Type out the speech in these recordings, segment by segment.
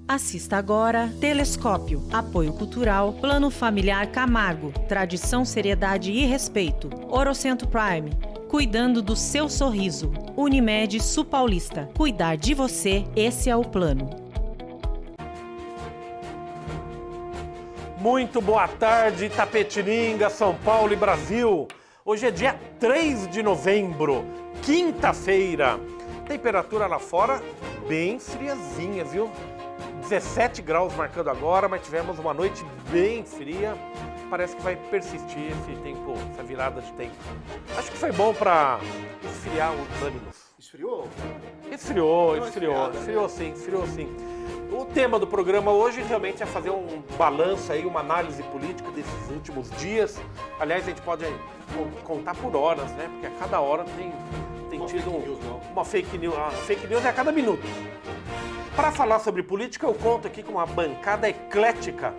Assista agora Telescópio, Apoio Cultural, Plano Familiar Camargo, Tradição, Seriedade e Respeito. Orocentro Prime, cuidando do seu sorriso. Unimed Sul Paulista, cuidar de você, esse é o plano. Muito boa tarde, Itapetininga, São Paulo e Brasil. Hoje é dia 3 de novembro, quinta-feira. Temperatura lá fora bem friazinha, viu? 17 graus marcando agora, mas tivemos uma noite bem fria. Parece que vai persistir esse tempo, essa virada de tempo. Acho que foi bom para esfriar os ânimos. Esfriou? Esfriou sim. O tema do programa hoje realmente é fazer um balanço aí, uma análise política desses últimos dias. Aliás, a gente pode contar por horas, né? Porque a cada hora tem tido uma fake news. A fake news é a cada minuto. Para falar sobre política, eu conto aqui com uma bancada eclética,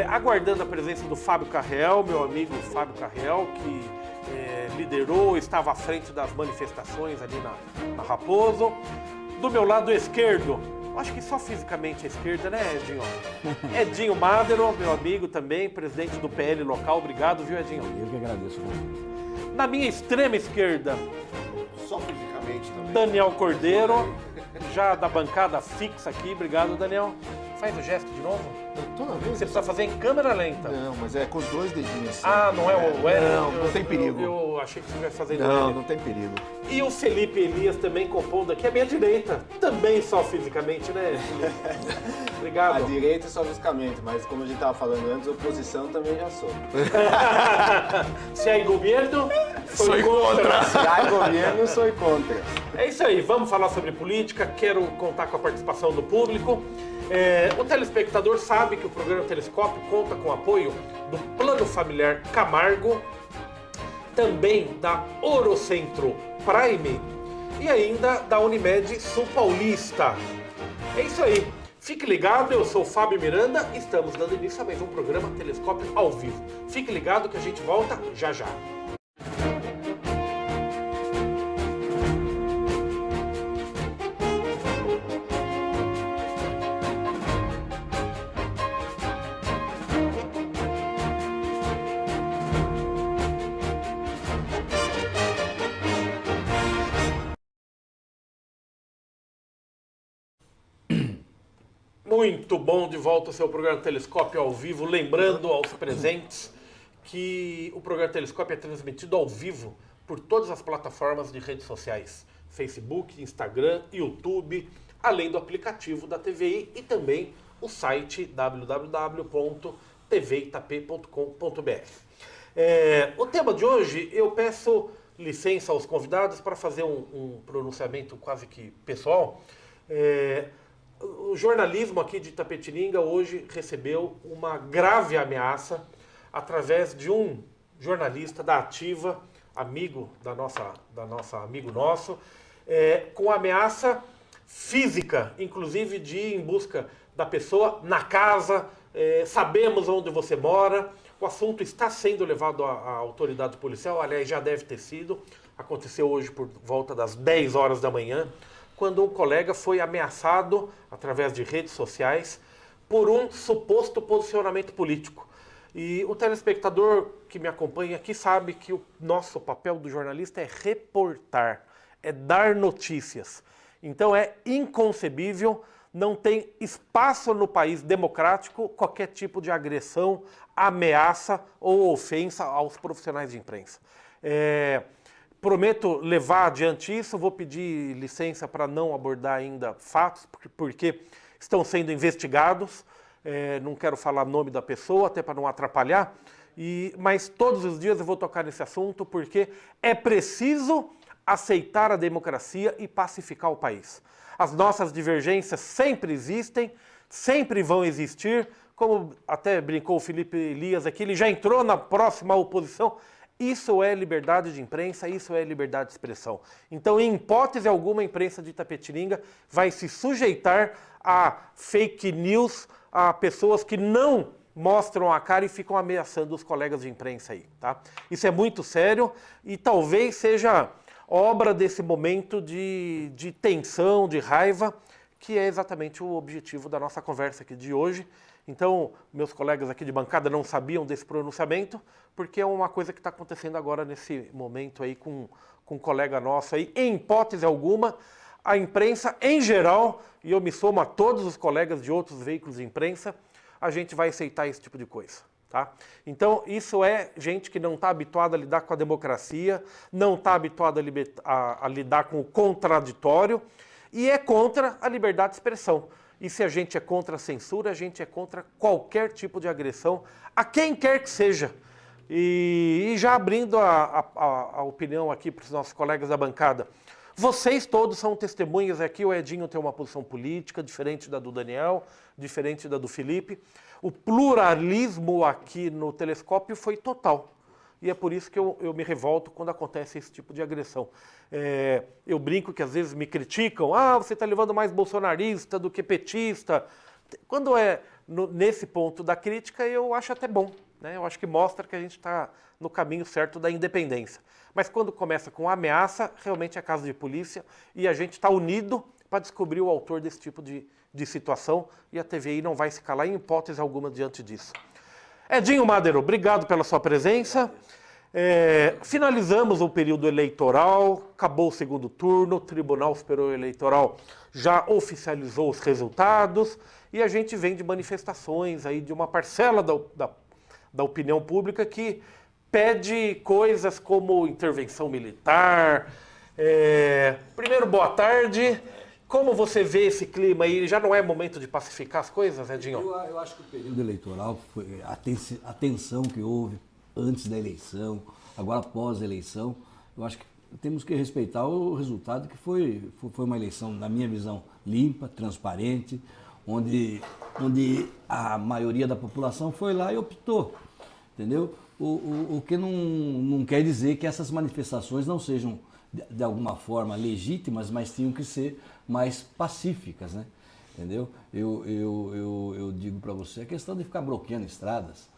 aguardando a presença do Fábio Carrel, meu amigo Fábio Carrel, que liderou, estava à frente das manifestações ali na Raposo. Do meu lado esquerdo, acho que só fisicamente à esquerda, né, Edinho? Edinho Madero, meu amigo também, presidente do PL local. Obrigado, viu, Edinho? Eu que agradeço o convite. Na minha extrema esquerda, Só fisicamente também. Daniel Cordeiro, já da bancada fixa aqui. Obrigado, Daniel. Faz o gesto de novo. Toda vez? Você precisa fazer em câmera lenta. Não, mas é com os dois dedinhos assim. Ah, não é o L? Não tem perigo. Eu achei que você estivesse fazendo Não, L. não tem perigo. E o Felipe Elias também compondo aqui à minha direita. Também só fisicamente, né, Felipe? Obrigado. À direita só fisicamente, mas como a gente estava falando antes, oposição também já sou. Se há governo, Sou contra. Se há governo, sou contra. É isso aí, vamos falar sobre política. Quero contar com a participação do público. O telespectador sabe que o programa Telescópio conta com o apoio do Plano Familiar Camargo, também da Orocentro Prime e ainda da Unimed Sul Paulista. É isso aí. Fique ligado, eu sou o Fábio Miranda e estamos dando início a mais um programa Telescópio ao vivo. Fique ligado que a gente volta já já. Muito bom, de volta ao seu programa Telescópio ao vivo. Lembrando aos presentes que o programa Telescópio é transmitido ao vivo por todas as plataformas de redes sociais. Facebook, Instagram, YouTube, além do aplicativo da TVI e também o site www.tvitap.com.br. O tema de hoje, eu peço licença aos convidados para fazer um pronunciamento quase que pessoal. O jornalismo aqui de Itapetininga hoje recebeu uma grave ameaça através de um jornalista da Ativa, amigo amigo nosso, com ameaça física, inclusive de ir em busca da pessoa na casa. Sabemos onde você mora. O assunto está sendo levado à autoridade policial, aliás, já deve ter sido. Aconteceu hoje por volta das 10 horas da manhã. Quando um colega foi ameaçado, através de redes sociais, por um suposto posicionamento político. E o telespectador que me acompanha aqui sabe que o nosso papel do jornalista é reportar, é dar notícias. Então é inconcebível, não tem espaço no país democrático qualquer tipo de agressão, ameaça ou ofensa aos profissionais de imprensa. Prometo levar adiante isso, vou pedir licença para não abordar ainda fatos, porque estão sendo investigados, não quero falar o nome da pessoa, até para não atrapalhar, mas todos os dias eu vou tocar nesse assunto, porque é preciso aceitar a democracia e pacificar o país. As nossas divergências sempre existem, sempre vão existir, como até brincou o Felipe Elias aqui, ele já entrou na próxima oposição. Isso é liberdade de imprensa, isso é liberdade de expressão. Então, em hipótese alguma, a imprensa de Itapetininga vai se sujeitar a fake news, a pessoas que não mostram a cara e ficam ameaçando os colegas de imprensa aí, tá? Isso é muito sério e talvez seja obra desse momento de tensão, de raiva, que é exatamente o objetivo da nossa conversa aqui de hoje. Então, meus colegas aqui de bancada não sabiam desse pronunciamento, porque é uma coisa que está acontecendo agora nesse momento aí com um colega nosso aí, em hipótese alguma, a imprensa em geral, e eu me somo a todos os colegas de outros veículos de imprensa, a gente vai aceitar esse tipo de coisa. Tá? Então, isso é gente que não está habituada a lidar com a democracia, não está habituada a lidar com o contraditório e é contra a liberdade de expressão. E se a gente é contra a censura, a gente é contra qualquer tipo de agressão, a quem quer que seja. E já abrindo a opinião aqui para os nossos colegas da bancada, vocês todos são testemunhas aqui, o Edinho tem uma posição política diferente da do Daniel, diferente da do Felipe. O pluralismo aqui no Telescópio foi total. E é por isso que eu me revolto quando acontece esse tipo de agressão. Eu brinco que às vezes me criticam, você está levando mais bolsonarista do que petista. Quando é nesse ponto da crítica, eu acho até bom. Né? Eu acho que mostra que a gente está no caminho certo da independência. Mas quando começa com ameaça, realmente é caso de polícia e a gente está unido para descobrir o autor desse tipo de situação e a TVI não vai se calar em hipótese alguma diante disso. Edinho Madero, obrigado pela sua presença. Finalizamos o período eleitoral, acabou o segundo turno, o Tribunal Superior Eleitoral já oficializou os resultados e a gente vem de manifestações aí de uma parcela da opinião pública que pede coisas como intervenção militar. Primeiro, boa tarde. Como você vê esse clima aí? Já não é momento de pacificar as coisas, Edinho? Eu acho que o período eleitoral, foi a tensão que houve antes da eleição, agora após a eleição, eu acho que temos que respeitar o resultado que foi uma eleição, na minha visão, limpa, transparente, onde a maioria da população foi lá e optou, entendeu? O que não quer dizer que essas manifestações não sejam de alguma forma legítimas, mas tinham que ser mais pacíficas, né? Entendeu? Eu digo para você, a questão de ficar bloqueando estradas,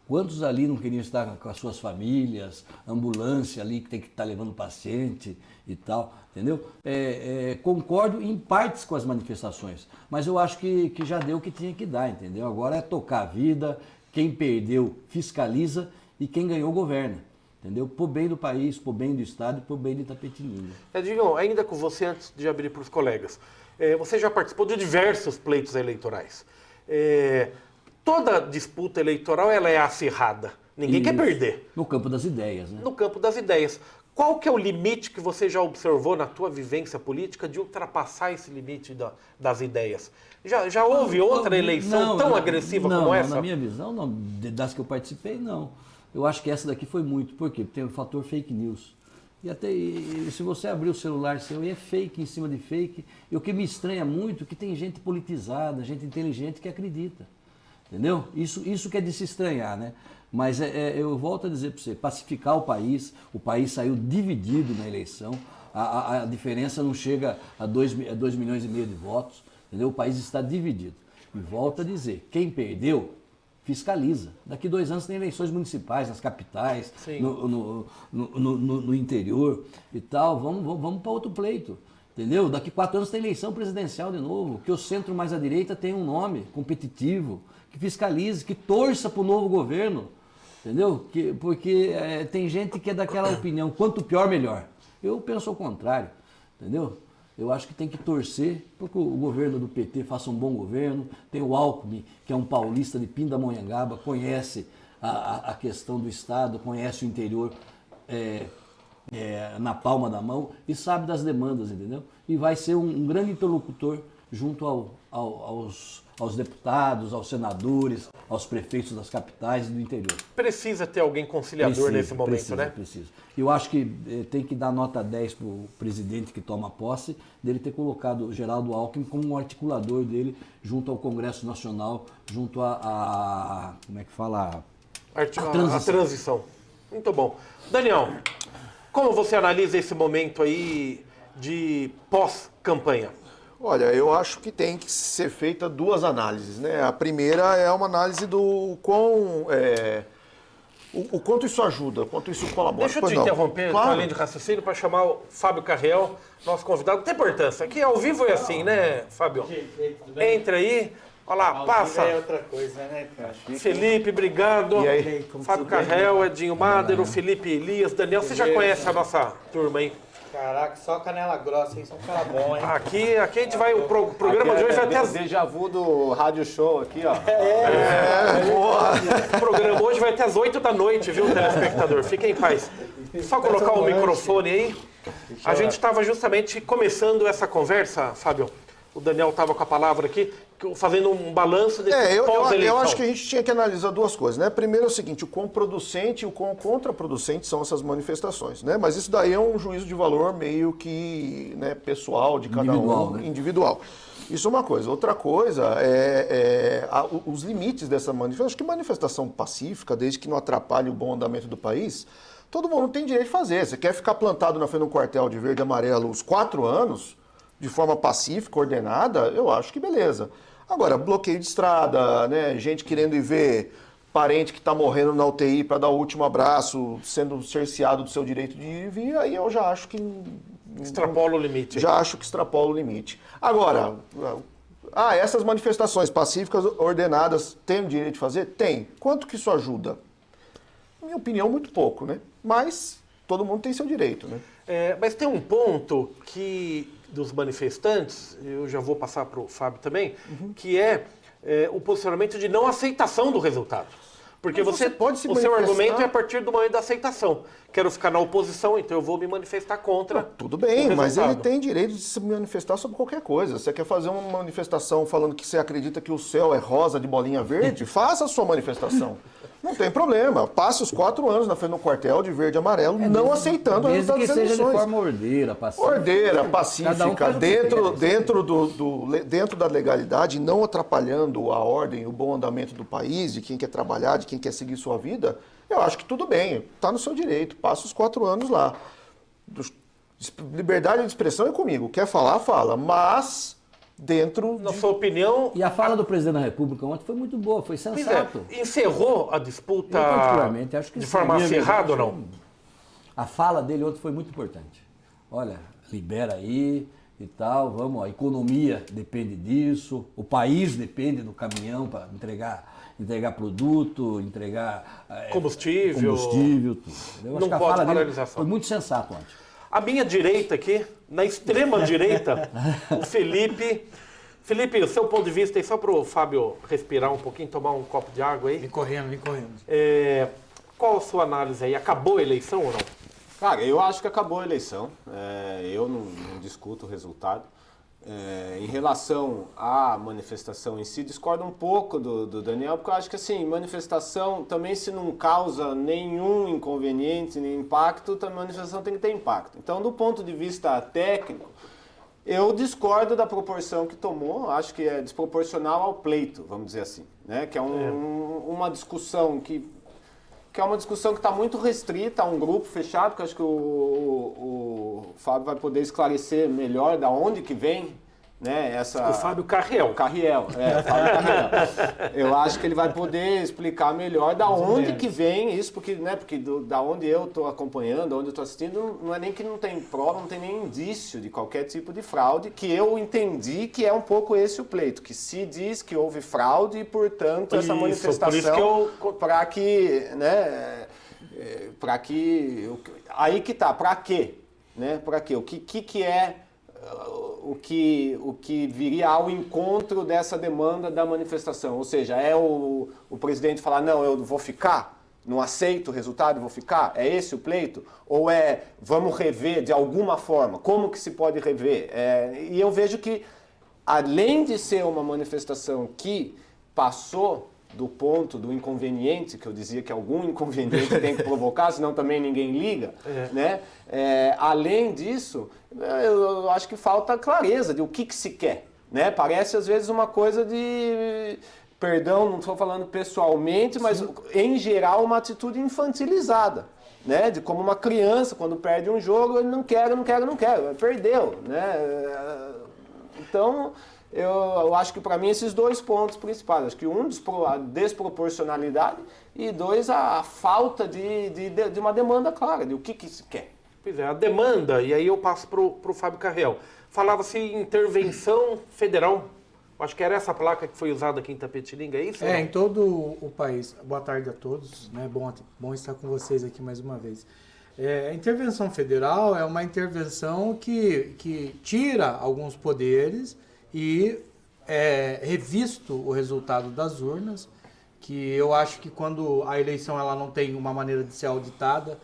quantos ali não queriam estar com as suas famílias, ambulância ali que tem que estar levando paciente e tal, entendeu? Concordo em partes com as manifestações, mas eu acho que já deu o que tinha que dar, entendeu? Agora é tocar a vida, quem perdeu fiscaliza e quem ganhou governa. Entendeu? Por bem do país, por bem do Estado e por bem de Itapetininga. Edinho, ainda com você, antes de abrir para os colegas, você já participou de diversos pleitos eleitorais. Toda disputa eleitoral ela é acirrada. Ninguém quer perder. No campo das ideias, né? No campo das ideias. Qual que é o limite que você já observou na tua vivência política de ultrapassar esse limite das ideias? Já houve outra eleição tão agressiva como essa? Na minha visão, não. Das que eu participei, não. Eu acho que essa daqui foi muito. Por quê? Porque tem o fator fake news. E se você abrir o celular seu, é fake em cima de fake. E o que me estranha muito é que tem gente politizada, gente inteligente que acredita. Entendeu? Isso que é de se estranhar, né? Mas eu volto a dizer para você, pacificar o país saiu dividido na eleição, a diferença não chega a 2,5 milhões de votos, entendeu? O país está dividido. E volto a dizer, quem perdeu, fiscaliza. Daqui 2 anos tem eleições municipais nas capitais, no interior e tal. Vamos para outro pleito, entendeu? Daqui 4 anos tem eleição presidencial de novo, que o centro mais à direita tem um nome competitivo, que fiscalize, que torça para o novo governo, entendeu? Porque tem gente que é daquela opinião, quanto pior, melhor. Eu penso ao contrário, entendeu? Eu acho que tem que torcer para que o governo do PT faça um bom governo. Tem o Alckmin, que é um paulista de Pindamonhangaba, conhece a questão do Estado, conhece o interior na palma da mão e sabe das demandas, entendeu? E vai ser um grande interlocutor junto aos deputados, aos senadores, aos prefeitos das capitais e do interior. Precisa ter alguém conciliador nesse momento, né? Precisa. Eu acho que tem que dar nota 10 para o presidente que toma posse, dele ter colocado o Geraldo Alckmin como um articulador dele junto ao Congresso Nacional, junto como é que fala? A transição. Muito bom. Daniel, como você analisa esse momento aí de pós-campanha? Olha, eu acho que tem que ser feita 2 análises, né? A primeira é uma análise do quão O quanto isso ajuda, o quanto isso colabora. Deixa eu Pois te não. interromper Claro. com a linha de raciocínio para chamar o Fábio Carriel, nosso convidado. Tem importância. Aqui ao vivo é assim, né, Fábio? Entra aí. Olha lá, passa. É outra coisa, né, cara? Felipe, obrigado. E aí? Fábio Carrel, Edinho Madero, Felipe Elias, Daniel. Você já conhece a nossa turma aí? Caraca, só canela grossa, hein? Só cara bom, hein? Aqui a gente vai. O programa de hoje vai ter as. Déjà vu do rádio show aqui, ó. O programa hoje vai até às 8 da noite, viu, telespectador? Fique em paz. Só colocar o microfone aí. A gente estava justamente começando essa conversa, Fábio. O Daniel estava com a palavra aqui, fazendo um balanço desse Eu acho que a gente tinha que analisar duas coisas, né? Primeiro é o seguinte, o quão producente e o quão contraproducente são essas manifestações, né? Mas isso daí é um juízo de valor meio que, né, pessoal de cada Individual, um, né? individual. Isso é uma coisa. Outra coisa os limites dessa manifestação. Acho que manifestação pacífica, desde que não atrapalhe o bom andamento do país, todo mundo tem direito de fazer. Você quer ficar plantado na frente de um quartel de verde e amarelo os 4 anos, de forma pacífica, ordenada, eu acho que beleza. Agora, bloqueio de estrada, né, gente querendo ir ver parente que está morrendo na UTI para dar o último abraço, sendo cerceado do seu direito de ir e vir, aí eu já acho que... Extrapola o limite. Já acho que extrapola o limite. Agora, essas manifestações pacíficas ordenadas têm o direito de fazer? Tem. Quanto que isso ajuda? Minha opinião, muito pouco, né? Mas todo mundo tem seu direito, né? Mas tem um ponto que dos manifestantes, eu já vou passar para o Fábio também, que é o posicionamento de não aceitação do resultado. Porque Mas você pode se o seu manifestar. argumento é a partir do momento da aceitação. Quero ficar na oposição, então eu vou me manifestar contra. Tudo bem, o mas ele resultado. tem direito de se manifestar sobre qualquer coisa. Você quer fazer uma manifestação falando que você acredita que o céu é rosa de bolinha verde? Faça a sua manifestação. Não tem problema. Passe os 4 anos na frente do quartel de verde e amarelo, não aceitando o Desde resultado que das seja de eleições. forma ordeira, pacífica. Ordeira, Cada um pacífica, faz o que quer. dentro da legalidade, não atrapalhando a ordem, o bom andamento do país, de quem quer trabalhar, de quem quer seguir sua vida, eu acho que tudo bem, está no seu direito, passa os 4 anos lá. Liberdade de expressão é comigo, quer falar, fala, mas dentro Na de... sua opinião, E a fala do presidente da República ontem foi muito boa, foi pois sensato. encerrou a disputa Eu, particularmente, acho que de sim. forma Minha acirrada ou visão, não? A fala dele ontem foi muito importante. Olha, libera aí e tal, vamos, a economia depende disso, o país depende do caminhão para entregar produto, entregar Combustível. tudo. Eu acho Não que a pode fala dele paralisação. foi muito sensato ontem. À minha direita aqui, na extrema direita, o Felipe. Felipe, o seu ponto de vista aí, só para o Fábio respirar um pouquinho, tomar um copo de água aí. Vem correndo. Qual a sua análise aí? Acabou a eleição ou não? Cara, eu acho que acabou a eleição. Eu não discuto o resultado. Em relação à manifestação em si, discordo um pouco do Daniel, porque eu acho que assim, manifestação também, se não causa nenhum inconveniente, nem impacto, a manifestação tem que ter impacto. Então, do ponto de vista técnico, eu discordo da proporção que tomou, acho que é desproporcional ao pleito, vamos dizer assim, né? Que é uma discussão que é uma discussão que está muito restrita a um grupo fechado, que eu acho que o Fábio vai poder esclarecer melhor da onde que vem, né, essa... O Fábio Carriel. Carriel, Fábio Carriel. Eu acho que ele vai poder explicar melhor da onde que vem isso, porque da onde eu estou acompanhando, da onde eu estou assistindo, não é nem que não tem prova, não tem nem indício de qualquer tipo de fraude, que eu entendi que é um pouco esse o pleito, que se diz que houve fraude e, portanto, essa Isso, por isso manifestação que para que, né, aí que tá, para quê, né, para quê, o que é o que viria ao encontro dessa demanda da manifestação, ou seja, é o presidente falar, não, eu vou ficar, não aceito o resultado, vou ficar, é esse o pleito? Ou vamos rever de alguma forma, como que se pode rever? E eu vejo que, além de ser uma manifestação que passou do ponto do inconveniente, que eu dizia que algum inconveniente tem que provocar, senão também ninguém liga, né? Além disso, eu acho que falta clareza de o que se quer, né? Parece às vezes uma coisa de, perdão, não estou falando pessoalmente, mas em geral uma atitude infantilizada, né? De como uma criança quando perde um jogo, ele não quer, perdeu, né? Então, eu acho que para mim esses dois pontos principais. Acho que um, a desproporcionalidade e dois, a falta de uma demanda clara, de o que se quer. Pois é, a demanda, e aí eu passo para o Fábio Carrel. Falava-se em intervenção federal. Acho que era essa placa que foi usada aqui em Tapetininga, é isso? Em todo o país. Boa tarde a todos, né? Bom estar com vocês aqui mais uma vez. A intervenção federal é uma intervenção que tira alguns poderes e revisto o resultado das urnas, que eu acho que quando a eleição ela não tem uma maneira de ser auditada,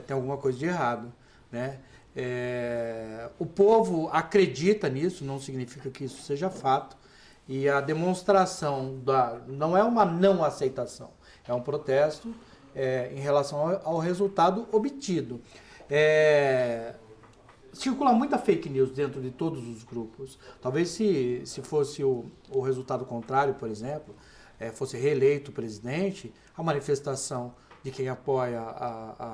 tem alguma coisa de errado, né? O povo acredita nisso, não significa que isso seja fato, e a demonstração não é uma não aceitação, é um protesto em relação ao resultado obtido. Circula muita fake news dentro de todos os grupos. Talvez se fosse o resultado contrário, por exemplo, fosse reeleito o presidente, a manifestação de quem apoia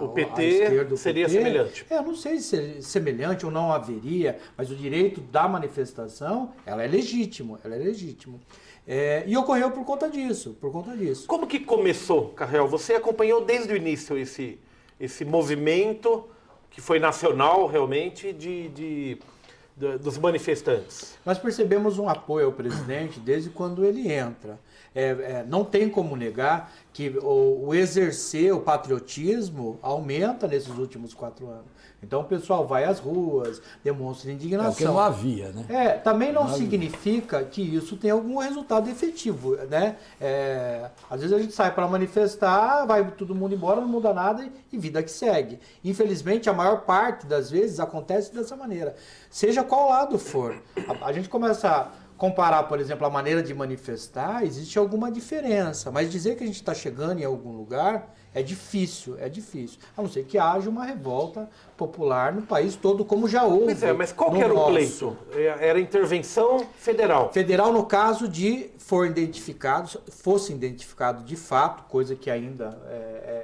o PT a esquerda, seria semelhante. Eu não sei se é semelhante ou não haveria, mas o direito da manifestação, ela é legítimo. E ocorreu por conta disso. Como que começou, Carrel? Você acompanhou desde o início esse movimento que foi nacional, realmente, dos manifestantes? Nós percebemos um apoio ao presidente desde quando ele entra. Não tem como negar que o exercer o patriotismo aumenta nesses últimos 4 anos. Então o pessoal vai às ruas, demonstra indignação. Porque não havia, né? Também não significa que isso tenha algum resultado efetivo, né? Às vezes a gente sai para manifestar, vai todo mundo embora, não muda nada e vida que segue. Infelizmente, a maior parte das vezes acontece dessa maneira. Seja qual lado for. A gente começa a comparar, por exemplo, a maneira de manifestar, existe alguma diferença. Mas dizer que a gente está chegando em algum lugar é difícil. A não ser que haja uma revolta popular no país todo, como já houve. Pois mas qual que era o pleito? Era intervenção federal? Federal no caso de fosse identificado de fato, coisa que ainda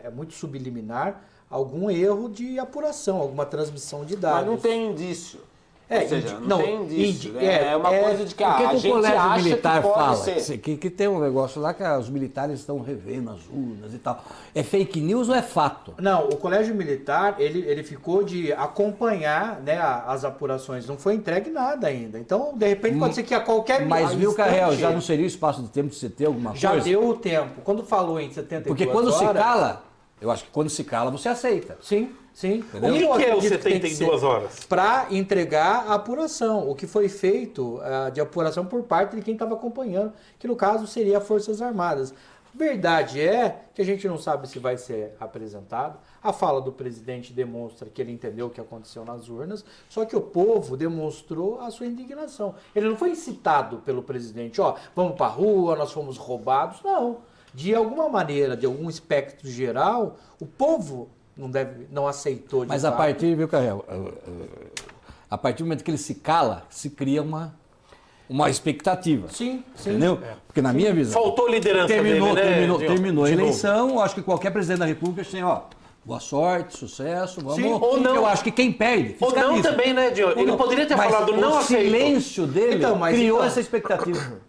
é muito subliminar, algum erro de apuração, alguma transmissão de dados. Mas não tem indício. Ou seja, não tem indício. É uma coisa de que a gente colégio acha militar que pode fala ser. que tem um negócio lá que os militares estão revendo as urnas e tal. É fake news ou é fato? Não, o colégio militar, ele ficou de acompanhar, né, as apurações. Não foi entregue nada ainda. Então, de repente, pode ser que a qualquer Mas viu, Carrel, já não seria o espaço de tempo de você ter alguma coisa? Já deu o tempo. Quando falou em 72 Porque quando se cala, eu acho que quando se cala, você aceita. Sim. Entendeu? O que é o 72 horas? Para entregar a apuração, o que foi feito de apuração por parte de quem estava acompanhando, que no caso seria Forças Armadas. Verdade é que a gente não sabe se vai ser apresentado. A fala do presidente demonstra que ele entendeu o que aconteceu nas urnas, só que o povo demonstrou a sua indignação. Ele não foi incitado pelo presidente, vamos para a rua, nós fomos roubados. Não. De alguma maneira, de algum espectro geral, o povo não aceitou de Mas fato. a partir, viu, Carrel? A partir do momento que ele se cala, se cria uma expectativa. Sim. Entendeu? Porque na minha visão... Faltou liderança terminou a de eleição, eu acho que qualquer presidente da República tem, boa sorte, sucesso, vamos... Sim, ou não. Eu acho que quem perde, ou não também, né, Diogo? Ele poderia ter falado não aceito. O silêncio dele criou essa expectativa.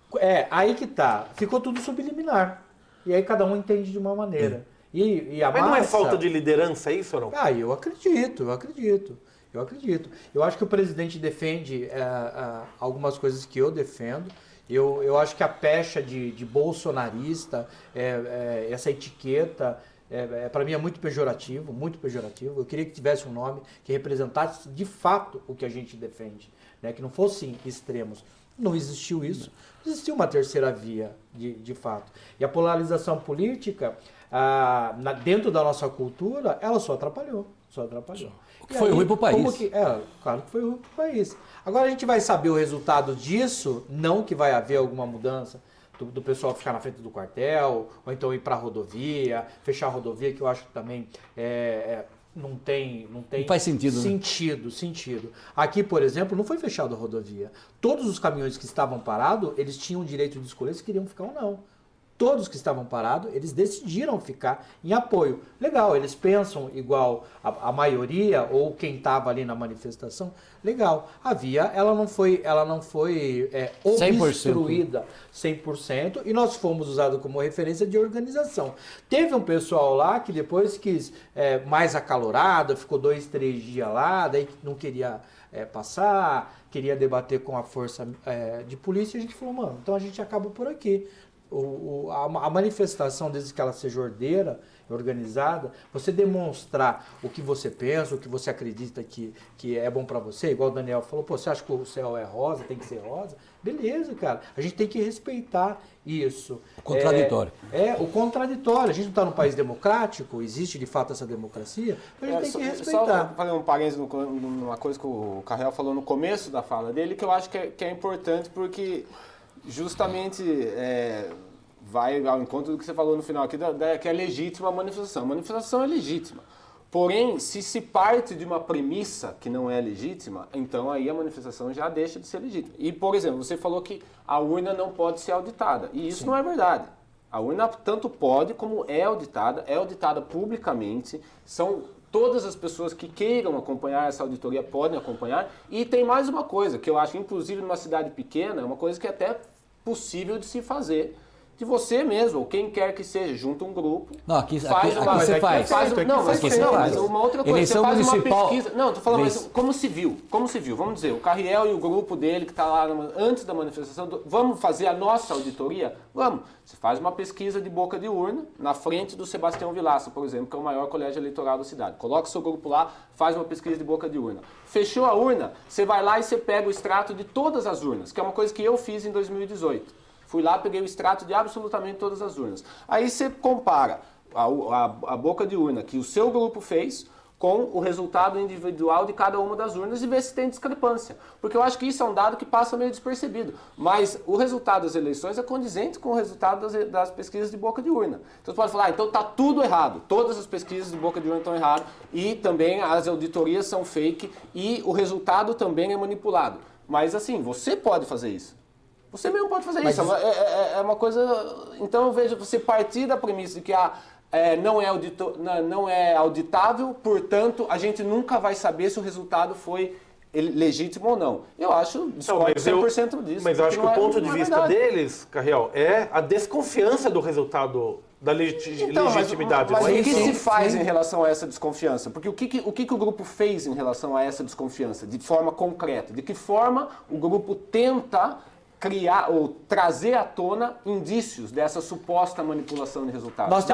Aí que tá. Ficou tudo subliminar. E aí cada um entende de uma maneira. E a Mas massa... não é falta de liderança isso ou não? Eu acredito. Eu acho que o presidente defende algumas coisas que eu defendo. Eu acho que a pecha de bolsonarista, essa etiqueta, para mim é muito pejorativo, muito pejorativo. Eu queria que tivesse um nome que representasse de fato o que a gente defende, né? Que não fossem extremos. Não existiu isso. Não existiu uma terceira via, de fato. E a polarização política, dentro da nossa cultura, ela só atrapalhou. Foi ruim para o país. Claro que foi ruim para o país. Agora a gente vai saber o resultado disso, não que vai haver alguma mudança do pessoal ficar na frente do quartel, ou então ir para a rodovia, fechar a rodovia, que eu acho que também não faz sentido, sentido. Aqui, por exemplo, não foi fechada a rodovia. Todos os caminhões que estavam parados, eles tinham o direito de escolher se queriam ficar ou não. Todos que estavam parados, eles decidiram ficar em apoio. Legal, eles pensam igual a maioria ou quem estava ali na manifestação. Legal. Ela não foi obstruída 100% e nós fomos usados como referência de organização. Teve um pessoal lá que depois quis mais acalorado, ficou 2, 3 dias lá, daí não queria passar, queria debater com a força de polícia, e a gente falou, mano, então a gente acaba por aqui. A manifestação, desde que ela seja ordeira, organizada, você demonstrar o que você pensa, o que você acredita que é bom para você, igual o Daniel falou, pô, você acha que o céu é rosa, tem que ser rosa? Beleza, cara, a gente tem que respeitar isso. Contraditório. O contraditório. A gente não está num país democrático, existe de fato essa democracia, a gente tem que respeitar. Só fazer um parênteses numa coisa que o Carrel falou no começo da fala dele, que eu acho que é importante porque justamente vai ao encontro do que você falou no final aqui, que é legítima a manifestação. A manifestação é legítima. Porém, se parte de uma premissa que não é legítima, então aí a manifestação já deixa de ser legítima. E, por exemplo, você falou que a urna não pode ser auditada. E isso não é verdade. A urna tanto pode como é auditada publicamente, são todas as pessoas que queiram acompanhar essa auditoria podem acompanhar. E tem mais uma coisa, que eu acho, inclusive numa cidade pequena, é uma coisa que é até possível de se fazer, de você mesmo, ou quem quer que seja, junta um grupo, Não, aqui você faz. mas uma outra coisa, Eleição você faz municipal, uma pesquisa, não, tô falando, mas como civil, vamos dizer, o Carriel e o grupo dele que está lá antes da manifestação, vamos fazer a nossa auditoria? Vamos, você faz uma pesquisa de boca de urna, na frente do Sebastião Vilaça, por exemplo, que é o maior colégio eleitoral da cidade, coloca o seu grupo lá, faz uma pesquisa de boca de urna, fechou a urna, você vai lá e você pega o extrato de todas as urnas, que é uma coisa que eu fiz em 2018. Fui lá, peguei o extrato de absolutamente todas as urnas. Aí você compara a boca de urna que o seu grupo fez com o resultado individual de cada uma das urnas e vê se tem discrepância. Porque eu acho que isso é um dado que passa meio despercebido. Mas o resultado das eleições é condizente com o resultado das pesquisas de boca de urna. Então você pode falar, então está tudo errado. Todas as pesquisas de boca de urna estão erradas e também as auditorias são fake e o resultado também é manipulado. Mas assim, você pode fazer isso. Você mesmo pode fazer isso. É uma coisa... Então eu vejo você partir da premissa de que não é auditável, portanto, a gente nunca vai saber se o resultado foi legítimo ou não. Eu acho, discordo 100% disso. Mas eu acho que o ponto de vista deles, Carriel, é a desconfiança do resultado da legitimidade. Mas o que se faz em relação a essa desconfiança? Porque o que o grupo fez em relação a essa desconfiança, de forma concreta? De que forma o grupo tenta criar ou trazer à tona indícios dessa suposta manipulação de resultados? Nós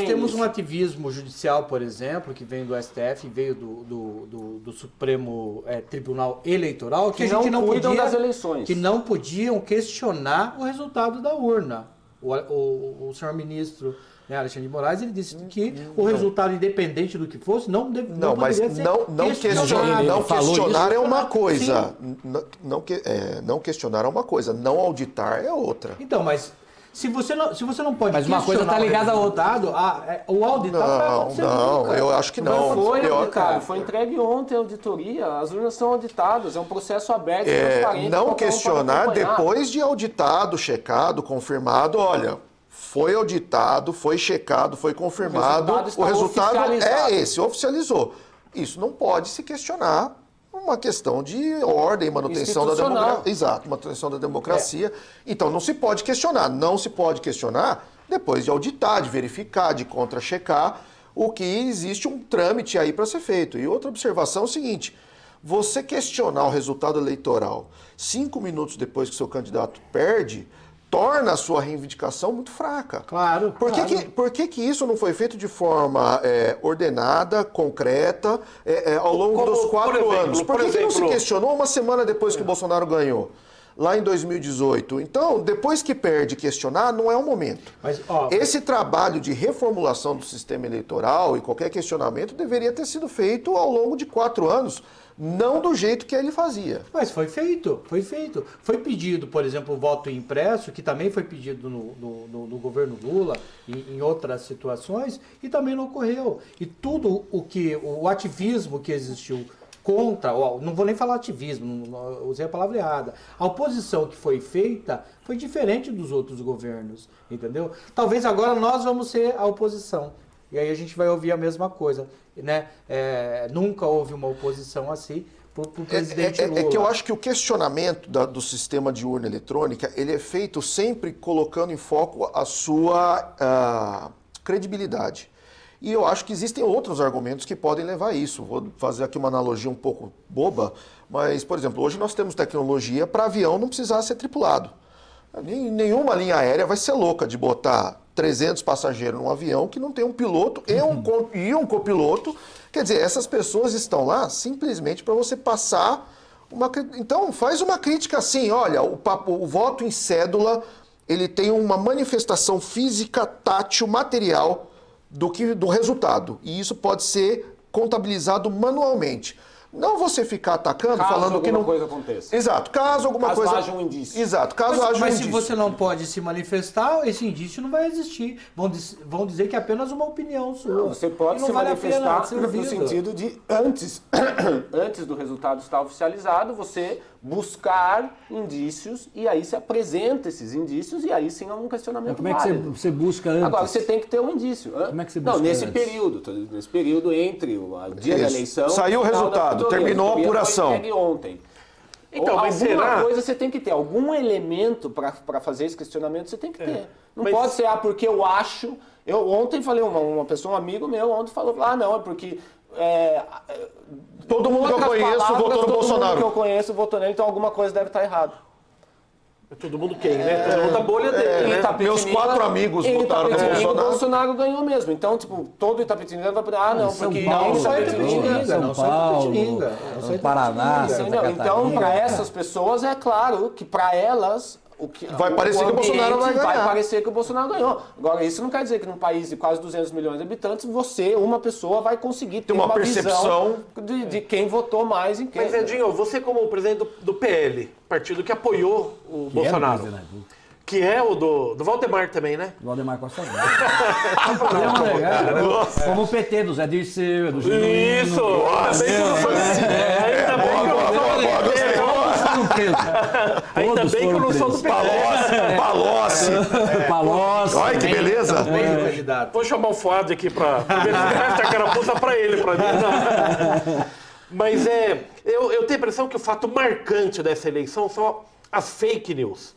temos um ativismo judicial, por exemplo, que vem do STF, veio do Supremo Tribunal Eleitoral, que a gente não podia, das eleições. Que não podiam questionar o resultado da urna. O senhor ministro, né, Alexandre de Moraes, ele disse que o resultado, independente do que fosse, não poderia ser questionado. Não questionar é uma coisa. Não questionar é uma coisa. Não auditar é outra. Então, mas se você não pode mas uma coisa está ligada à outra. O auditar vai acontecer nunca. Eu acho que não. Foi auditado, foi entregue ontem a auditoria, as urnas são auditadas, é um processo aberto, transparente. Não questionar depois de auditado, checado, confirmado, olha... Foi auditado, foi checado, foi confirmado. O resultado é esse, oficializou. Isso não pode se questionar uma questão de ordem, manutenção da democracia. Exato, manutenção da democracia. Então não se pode questionar. Não se pode questionar depois de auditar, de verificar, de contra-checar o que existe um trâmite aí para ser feito. E outra observação é o seguinte: você questionar o resultado eleitoral 5 minutos depois que o seu candidato perde, torna a sua reivindicação muito fraca. Claro. Por que isso não foi feito de forma ordenada, concreta, ao longo dos 4 anos? Por que não se questionou uma semana depois que o Bolsonaro ganhou? Lá em 2018. Então, depois que perde, questionar não é o momento. Esse trabalho de reformulação do sistema eleitoral e qualquer questionamento deveria ter sido feito ao longo de 4 anos. Não do jeito que ele fazia. Mas foi feito. Foi pedido, por exemplo, o voto impresso, que também foi pedido no governo Lula, em outras situações, e também não ocorreu. E tudo o ativismo que existiu contra, não vou nem falar ativismo, não, usei a palavra errada. A oposição que foi feita foi diferente dos outros governos, entendeu? Talvez agora nós vamos ser a oposição. E aí a gente vai ouvir a mesma coisa, né? Nunca houve uma oposição assim para o presidente Lula. É que eu acho que o questionamento do sistema de urna eletrônica, ele é feito sempre colocando em foco a sua credibilidade. E eu acho que existem outros argumentos que podem levar a isso. Vou fazer aqui uma analogia um pouco boba, mas, por exemplo, hoje nós temos tecnologia para avião não precisar ser tripulado. Nenhuma linha aérea vai ser louca de botar 300 passageiros num avião que não tem um piloto e um copiloto. Quer dizer, essas pessoas estão lá simplesmente para você passar uma... Então, faz uma crítica assim, olha, o voto em cédula, ele tem uma manifestação física, tátil, material do resultado. E isso pode ser contabilizado manualmente. Não você ficar atacando, caso falando que não... coisa aconteça. Exato, caso alguma coisa... haja um indício. Exato, caso haja um Mas indício. se você não pode se manifestar, esse indício não vai existir. Vão dizer que é apenas uma opinião sua. Não, você pode E não se vale a pena manifestar ser no ouvido. sentido de, antes do resultado estar oficializado, você buscar indícios e aí se apresenta esses indícios e aí sim é um questionamento Como é que válido. você busca antes? Agora, você tem que ter um indício. Como é que você busca Não, nesse antes? período entre o dia da Isso. eleição... Saiu o e final da resultado, auditoria. terminou a Foi apuração. entregue ontem. Então, mas alguma será- coisa você tem que ter, algum elemento para fazer esse questionamento você tem que ter. Não Mas- pode ser, porque eu acho... Eu ontem falei, uma pessoa, um amigo meu, ontem falou, não, é porque... Todo mundo que eu outras conheço palavras, votou no todo Bolsonaro. mundo que eu conheço votou nele, então alguma coisa deve estar errada. Todo mundo quem, né? Todo mundo da bolha dele, né? Meus 4 amigos votaram no O Bolsonaro. Bolsonaro ganhou mesmo. Então, tipo, todo Itapetininga vai poder... não, São porque... Paulo, Não só Itapetininga, São Paulo, Paraná, Santa Entendeu? Então, Catarina. para essas pessoas, é claro que para elas... Vai parecer que o Bolsonaro vai ganhar. Vai parecer que o Bolsonaro ganhou. Agora, isso não quer dizer que num país de quase 200 milhões de habitantes, você, uma pessoa, vai conseguir ter uma percepção de quem votou mais em quem. Mas, Edinho, você como o presidente do PL, partido que apoiou o Bolsonaro, que é o do Valdemar também, né? Valdemar Costa Neto. Podemos negar, como o PT do Zé Dirceu, do Genuíno. Isso! Ainda bem que eu não sou do PT. Ainda bem que eu não sou do PT. Palocci. Palocci. Olha que beleza. Candidato. Vou chamar o Fuad aqui pra ver se gasta a carapuça pra ele, pra mim. Não. Mas eu tenho a impressão que o fato marcante dessa eleição são as fake news.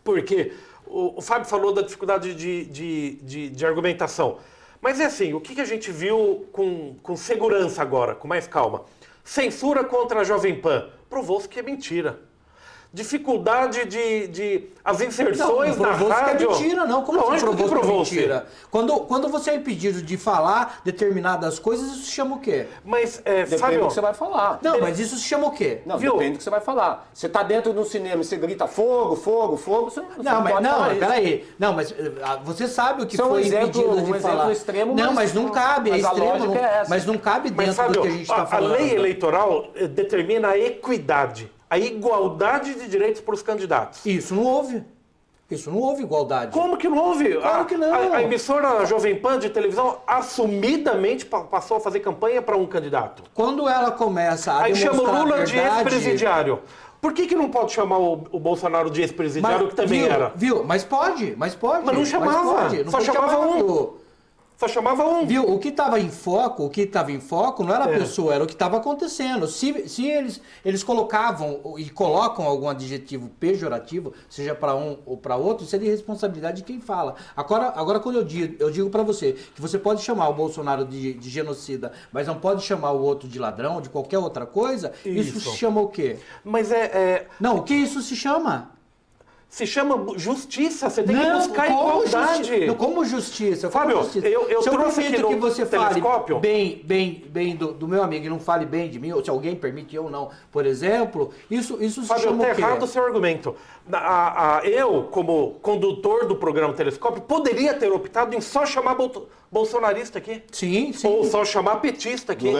Porque o Fábio falou da dificuldade de argumentação. Mas é assim, o que a gente viu com segurança agora, com mais calma? Censura contra a Jovem Pan. Provou-se que é mentira. Dificuldade de as inserções na rádio. Que é mentira, não. Como Lógico você que provou que é mentira? Quando você é impedido de falar determinadas coisas, isso se chama o quê? Mas, Depende Fábio, do que você vai falar. Não, mas isso se chama o quê? Não, Viu? depende do que você vai falar. Você tá dentro de um cinema e você grita fogo, fogo, fogo, você Não, mas pode não, falar isso. peraí. Não, mas você sabe o que Isso é um foi exemplo- impedido de um exemplo falar. extremo, Não, mas não cabe, é mas a extremo. lógica é essa. Mas não cabe mas, dentro Fábio, do que a gente está a falando. lei eleitoral determina a equidade, a igualdade de direitos para os candidatos. Isso não houve. Isso não houve igualdade. Como que não houve? Claro que não. A emissora Jovem Pan de televisão assumidamente passou a fazer campanha para um candidato. Quando ela começa a Aí chama o demonstrar Lula a de verdade... ex-presidiário. Por que não pode chamar o Bolsonaro de ex-presidiário, que também era? Viu? Mas pode. Mas não chamava. pode. Não Só foi chamava chamado. Só chamava um. Viu? O que estava em foco não era a pessoa, era o que estava acontecendo. Se eles colocavam e colocam algum adjetivo pejorativo, seja para um ou para outro, isso é de responsabilidade de quem fala. Agora quando eu digo para você que você pode chamar o Bolsonaro de genocida, mas não pode chamar o outro de ladrão, de qualquer outra coisa, isso se chama o quê? Mas Não, o que isso se chama? se chama justiça, você tem que Não, buscar como igualdade. como justiça? Fábio, Como justiça? eu se eu trouxe permito aqui no que você telescópio- fale bem do meu amigo e não fale bem de mim, ou se alguém permite eu não, por exemplo, isso se Fábio, chama tá o quê? errado o seu argumento. Eu, como condutor do programa Telescópio, poderia ter optado em só chamar bolsonarista aqui. Sim, sim. Ou só chamar petista aqui.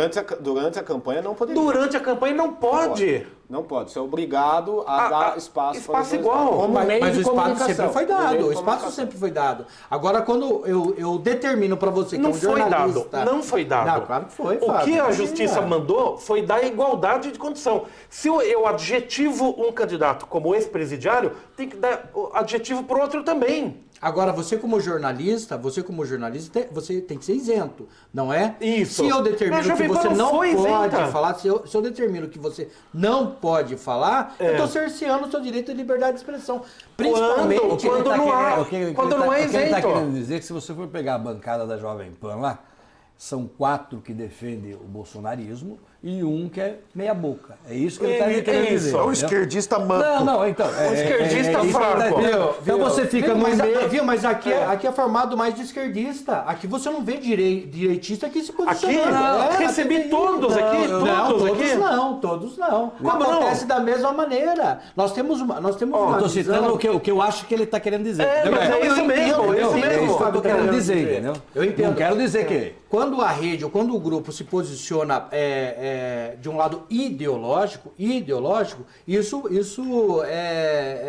Durante a campanha não poderia. Durante a campanha não pode. Não pode. Você é obrigado a dar espaço para os dois igual. lados. Como meio Mas de o espaço comunicação. sempre foi Como meio dado, de o espaço comunicação. sempre foi dado. Agora, quando eu determino para você que Não é um foi jornalista... dado. Não foi dado. Não, claro que foi, O Fábio. que a Imagina. justiça mandou foi dar igualdade de condição. Se eu adjetivo um candidato como ex-presidiário, tem que dar adjetivo para o outro também. Agora, você como jornalista, você tem que ser isento, não é? Isso. Se eu determino Mas a que Jovem Pan você não não foi pode isenta. falar, se eu determino que você não pode falar, eu estou cerceando o seu direito de liberdade de expressão. Principalmente... Quando não há- quando não é O que ele está isento. querendo dizer é que se você for pegar a bancada da Jovem Pan lá, são 4 que defendem o bolsonarismo e um que é meia boca. É isso que ele está querendo isso. dizer. É um entendeu? esquerdista manco. Não, então. esquerdista isso que ele tá fraco. dizendo. Então você fica no mas, meio. viu, mas aqui é formado mais de esquerdista. Aqui você não vê direitista aqui se posicionando. Aqui? Recebi aqui tem- todos aqui? Não, Todos todos aqui? não, todos não. Como Acontece da mesma maneira. Nós temos uma Eu estou citando o que eu acho que ele está querendo dizer. entendeu? mas é eu isso mesmo, entendo, é isso eu entendo. É mesmo. isso que eu estou querendo dizer, entendeu? Eu entendo. Não quero dizer que. Quando a rede ou quando o grupo se posiciona de um lado ideológico, isso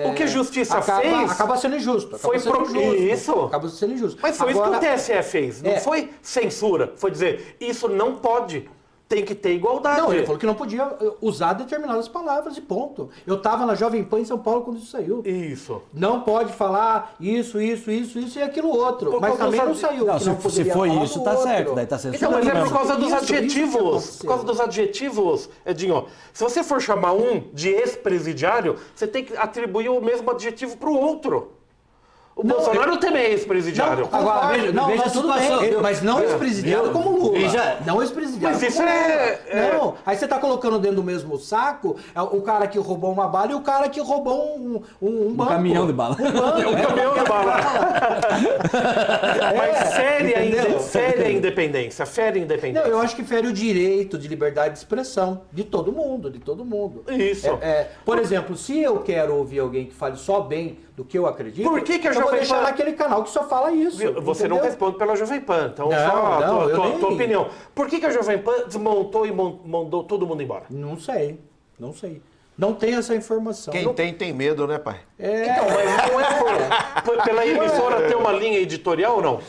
O que a justiça acaba, fez acaba sendo injusto. foi isso. Acaba sendo injusto. Mas foi Agora, isso que o TSE fez. Não foi censura. Foi dizer, isso não pode. Tem que ter igualdade. Não, ele falou que não podia usar determinadas palavras e ponto. Eu estava na Jovem Pan em São Paulo quando isso saiu. Isso. Não pode falar isso e aquilo outro. Por Mas causa também dos não saiu. Não, que se poderia foi falar isso, do tá outro. certo. Daí tá Então, censurado. mas é por mesmo. causa dos Isso que adjetivos. aconteceu. Por causa dos adjetivos, Edinho. Se você for chamar um de ex-presidiário, você tem que atribuir o mesmo adjetivo para o outro. O Bolsonaro também é ex-presidiário. Agora, veja a tudo situação. bem, mas não ex-presidiário como Lula. Veja- Não ex-presidiário Mas isso como é- Lula. Não, aí você tá colocando dentro do mesmo saco o cara que roubou uma bala e o cara que roubou um banco. caminhão de bala. Um banco. É um caminhão de bala. Mas entendeu? féria a independência. Féria a Não, independência. eu acho que fere o direito de liberdade de expressão de todo mundo, Isso. Por exemplo, se eu quero ouvir alguém que fale só bem do que eu acredito, Por que a eu vou Jovem deixar Pan- naquele canal que só fala isso. Você não entendeu? responde pela Jovem Pan, então Não, só não, a eu tua, nem- tua opinião. Por que a Jovem Pan desmontou e mandou todo mundo embora? Não sei. Não tenho essa informação. Quem tem medo, né, pai? Então, mas não é pela emissora ter uma linha editorial ou não?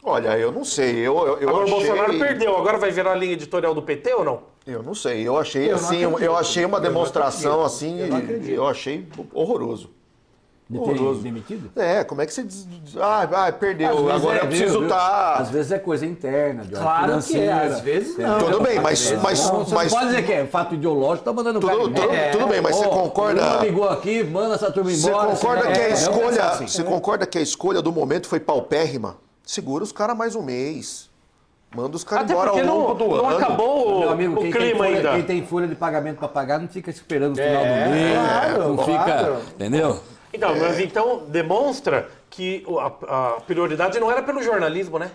Olha, eu não sei. Eu Agora achei... o Bolsonaro perdeu, agora vai virar a linha editorial do PT ou não? Eu não sei. Eu achei Eu não assim, acredito. eu achei uma Eu não demonstração acredito. assim, Eu não acredito. eu achei horroroso. De ter Horroroso. demitido? Como é que você diz? Perdeu. Às vezes Agora eu viu, preciso viu? estar. Às vezes é coisa interna, de ordem Claro que é, financeira. às vezes entendeu? não. Tudo bem, Às mas, vezes mas, Não, você mas não pode dizer que é fato ideológico, tá mandando o cara tudo, embora. tudo bem, mas você Ó, concorda? Lula ligou aqui, manda essa turma Você embora. concorda que a não escolha, pensa assim. você concorda que a escolha do momento foi paupérrima? Segura os caras mais um mês. Manda os caras Até embora ao porque longo do não ano. acabou Meu amigo, o quem tem clima folha- ainda. Quem tem folha de pagamento para pagar não fica esperando o final do mês, claro, não fica, claro. entendeu? Então, mas então demonstra que a prioridade não era pelo jornalismo, né?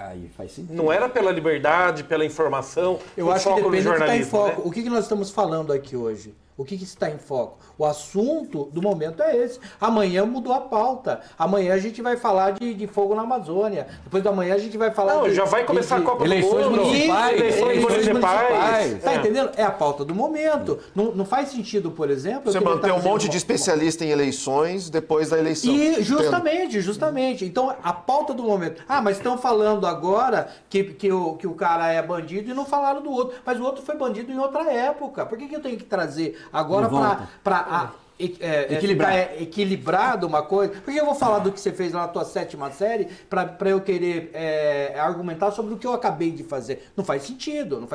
Aí faz sentido. Não era pela liberdade, pela informação, Eu o acho que foco no depende do que está em jornalismo. foco. Né? O que nós estamos falando aqui hoje? O que está em foco? O assunto do momento é esse. Amanhã mudou a pauta. Amanhã a gente vai falar de fogo na Amazônia. Depois da manhã a gente vai falar Não, de... já vai começar a Copa eleições do Mundo. municipais, Eleições municipais. Tá entendendo? É a pauta do momento. Não faz sentido, por exemplo... Você eu querer manter tá um monte dizendo- de especialista em eleições depois da eleição. E justamente. Então, a pauta do momento. Mas estão falando agora que o cara é bandido e não falaram do outro. Mas o outro foi bandido em outra época. Por que eu tenho que trazer agora De volta. para Equilibrar. equilibrado uma coisa? Por que eu vou falar do que você fez lá na tua 7ª série para eu querer argumentar sobre o que eu acabei de fazer? Não faz sentido.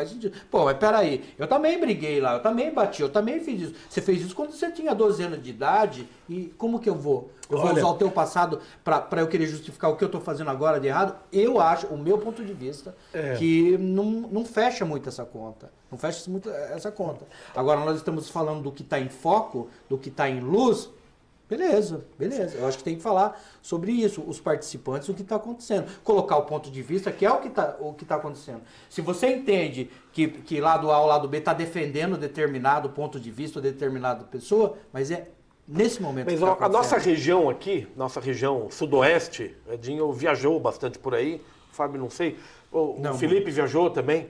Pô, mas peraí. Eu também briguei lá, eu também bati, eu também fiz isso. Você fez isso quando você tinha 12 anos de idade e como que eu vou? Eu vou Olha, usar o teu passado para eu querer justificar o que eu estou fazendo agora de errado? Eu acho, o meu ponto de vista, que não fecha muito essa conta. Não fecha muito essa conta. Agora, nós estamos falando do que está em foco, do que está em luz. Beleza. Eu acho que tem que falar sobre isso, os participantes, o que está acontecendo. Colocar o ponto de vista, que é o que tá acontecendo. Se você entende que lado A ou lado B está defendendo determinado ponto de vista, determinada pessoa, mas é nesse momento Mas que tá a nossa acontecendo. região aqui, nossa região sudoeste, Edinho viajou bastante por aí, o Fábio não sei, o Não, Felipe viajou também.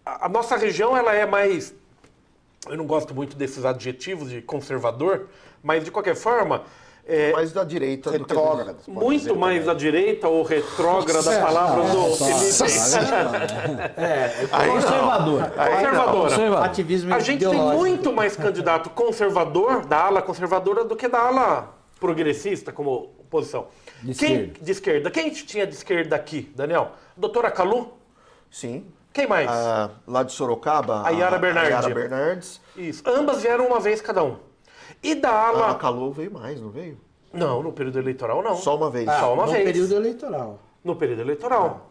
A nossa região ela é mais eu não gosto muito desses adjetivos de conservador, mas de qualquer forma, Mais da direita do que Retrógrado. muito mais à direita ou retrógrada, a palavra do Felipe. Conservador. Conservadora. Ativismo A gente tem ideológico. muito mais candidato conservador, da ala conservadora, do que da ala progressista como oposição. De De esquerda. Quem tinha de esquerda aqui, Daniel? Doutora Calu? Sim. Quem mais? Lá de Sorocaba, A Yara Bernardi. A Yara Bernardes. Isso. Ambas vieram uma vez cada um. E da ala... A Calu veio mais, não veio? Não, no período eleitoral não. Só uma vez. Só uma no vez. período eleitoral. No período eleitoral.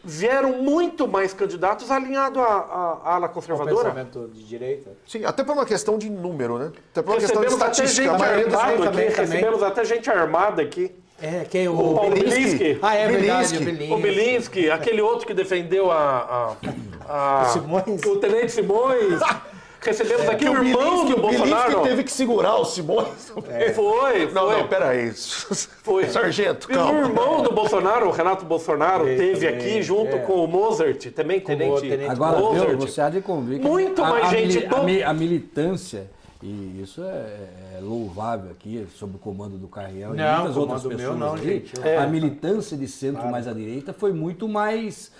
Vieram muito mais candidatos alinhados à ala O conservadora. pensamento de direita. Sim, até por uma questão de número, né? Até por uma questão de Recebemos até estatística. gente A maioria dos- armada aqui. também. Recebemos até gente armada aqui. Quem O Bilinski. Ah, é verdade, Bilinski. o O Bilinski, aquele outro que defendeu O Simões. o Tenente Simões. Recebemos aqui o irmão do O Bilinski Bolsonaro. teve que segurar o Simões. Foi. Não, peraí. Foi. Sargento, E o calma. irmão do Bolsonaro, o Renato Bolsonaro, teve também, aqui junto com o Mozart, também tenente Agora, Mozart. Você há de convir que Muito mais gente a militância, e isso é louvável aqui, sob o comando do Carriel e Não, muitas outras comando pessoas meu não, aí, gente. a militância de centro mais à direita foi muito mais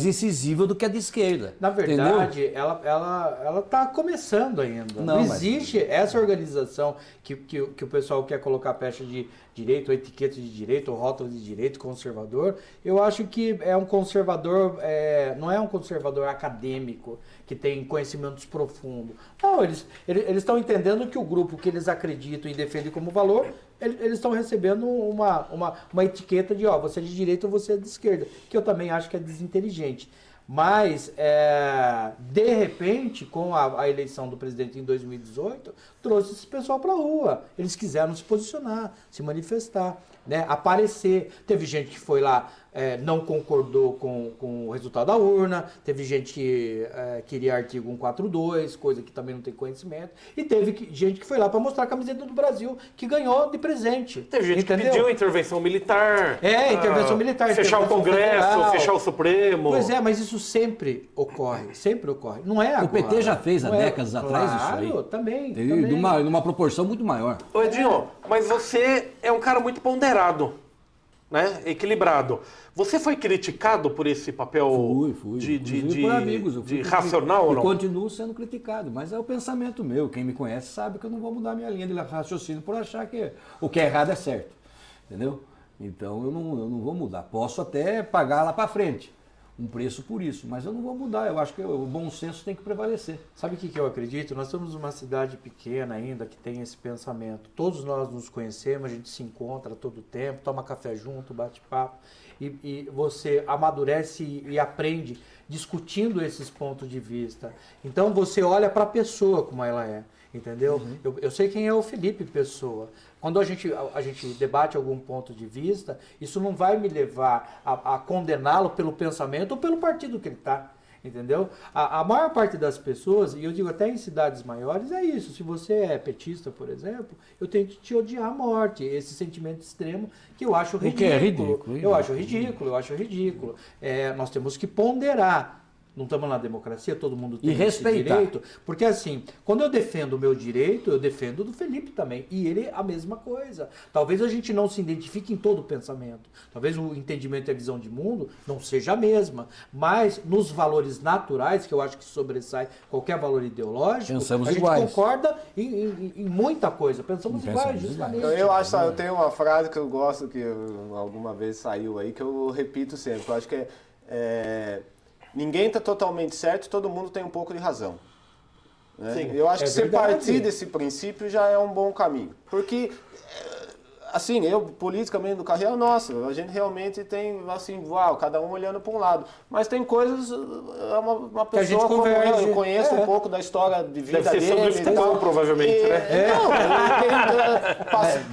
incisiva do que a de esquerda. Na entendeu? verdade, ela está começando ainda. Não mas- existe essa organização que o pessoal quer colocar pecha de direito, ou etiqueta de direito, ou rótulo de direito, conservador. Eu acho que é um conservador, não é um conservador acadêmico, que tem conhecimentos profundos. Não, eles estão entendendo que o grupo que eles acreditam e defendem como valor, eles estão recebendo uma etiqueta de, você é de direita ou você é de esquerda, que eu também acho que é desinteligente. Mas, de repente, com a eleição do presidente em 2018, trouxe esse pessoal para a rua. Eles quiseram se posicionar, se manifestar, né, aparecer. Teve gente que foi lá, não concordou com o resultado da urna, teve gente que queria artigo 142, coisa que também não tem conhecimento, e teve gente que foi lá para mostrar a camiseta do Brasil, que ganhou de presente. Teve gente que entendeu? pediu intervenção militar. Intervenção militar. Fechar o intervenção Congresso, federal. fechar o Supremo. Pois é, mas isso sempre ocorre, sempre ocorre. Não é agora. O PT já fez há Não é- décadas atrás isso aí. Claro, também. Entendeu? também. Numa proporção muito maior. Ô Edinho, mas você é um cara muito ponderado, né? Equilibrado. Você foi criticado por esse papel Fui. de Inclusive por amigos. Eu fui de racional ou e não? continuo sendo criticado, mas é o pensamento meu. Quem me conhece sabe que eu não vou mudar minha linha de raciocínio por achar que o que é errado é certo. Entendeu? Então eu não vou mudar. Posso até pagar lá para frente um preço por isso, mas eu não vou mudar. Eu acho que o bom senso tem que prevalecer. Sabe o que eu acredito? Nós estamos numa cidade pequena ainda que tem esse pensamento. Todos nós nos conhecemos, a gente se encontra todo tempo, toma café junto, bate papo. E você amadurece e aprende discutindo esses pontos de vista. Então você olha para a pessoa como ela é, entendeu? Eu sei quem é o Felipe Pessoa. Quando a gente debate algum ponto de vista, isso não vai me levar a condená-lo pelo pensamento ou pelo partido que ele está. Entendeu? A maior parte das pessoas, e eu digo até em cidades maiores, é isso. Se você é petista, por exemplo, eu tenho que te odiar à morte. Esse sentimento extremo que eu acho ridículo. O que é ridículo. Eu acho ridículo. Nós temos que ponderar. Não estamos na democracia, todo mundo tem E respeitar. esse direito. Porque assim, quando eu defendo o meu direito, eu defendo do Felipe também. E ele a mesma coisa. Talvez a gente não se identifique em todo o pensamento. Talvez o entendimento e a visão de mundo não seja a mesma. Mas nos valores naturais, que eu acho que sobressai qualquer valor ideológico, Pensamos a gente iguais. concorda em muita coisa. Pensamos iguais, justamente. Eu acho, sabe, eu tenho uma frase que eu gosto, que alguma vez saiu aí, que eu repito sempre. Eu acho que ninguém está totalmente certo, todo mundo tem um pouco de razão. Né? Sim, eu acho que você verdade. partir desse princípio já é um bom caminho. Porque, assim, eu, politicamente do Carriel, nossa, a gente realmente tem, assim, uau, cada um olhando para um lado. Mas tem coisas, uma Que a gente pessoa como converge. eu conheço um pouco da história de vida Deve ser dele. sobre futebol, provavelmente, né?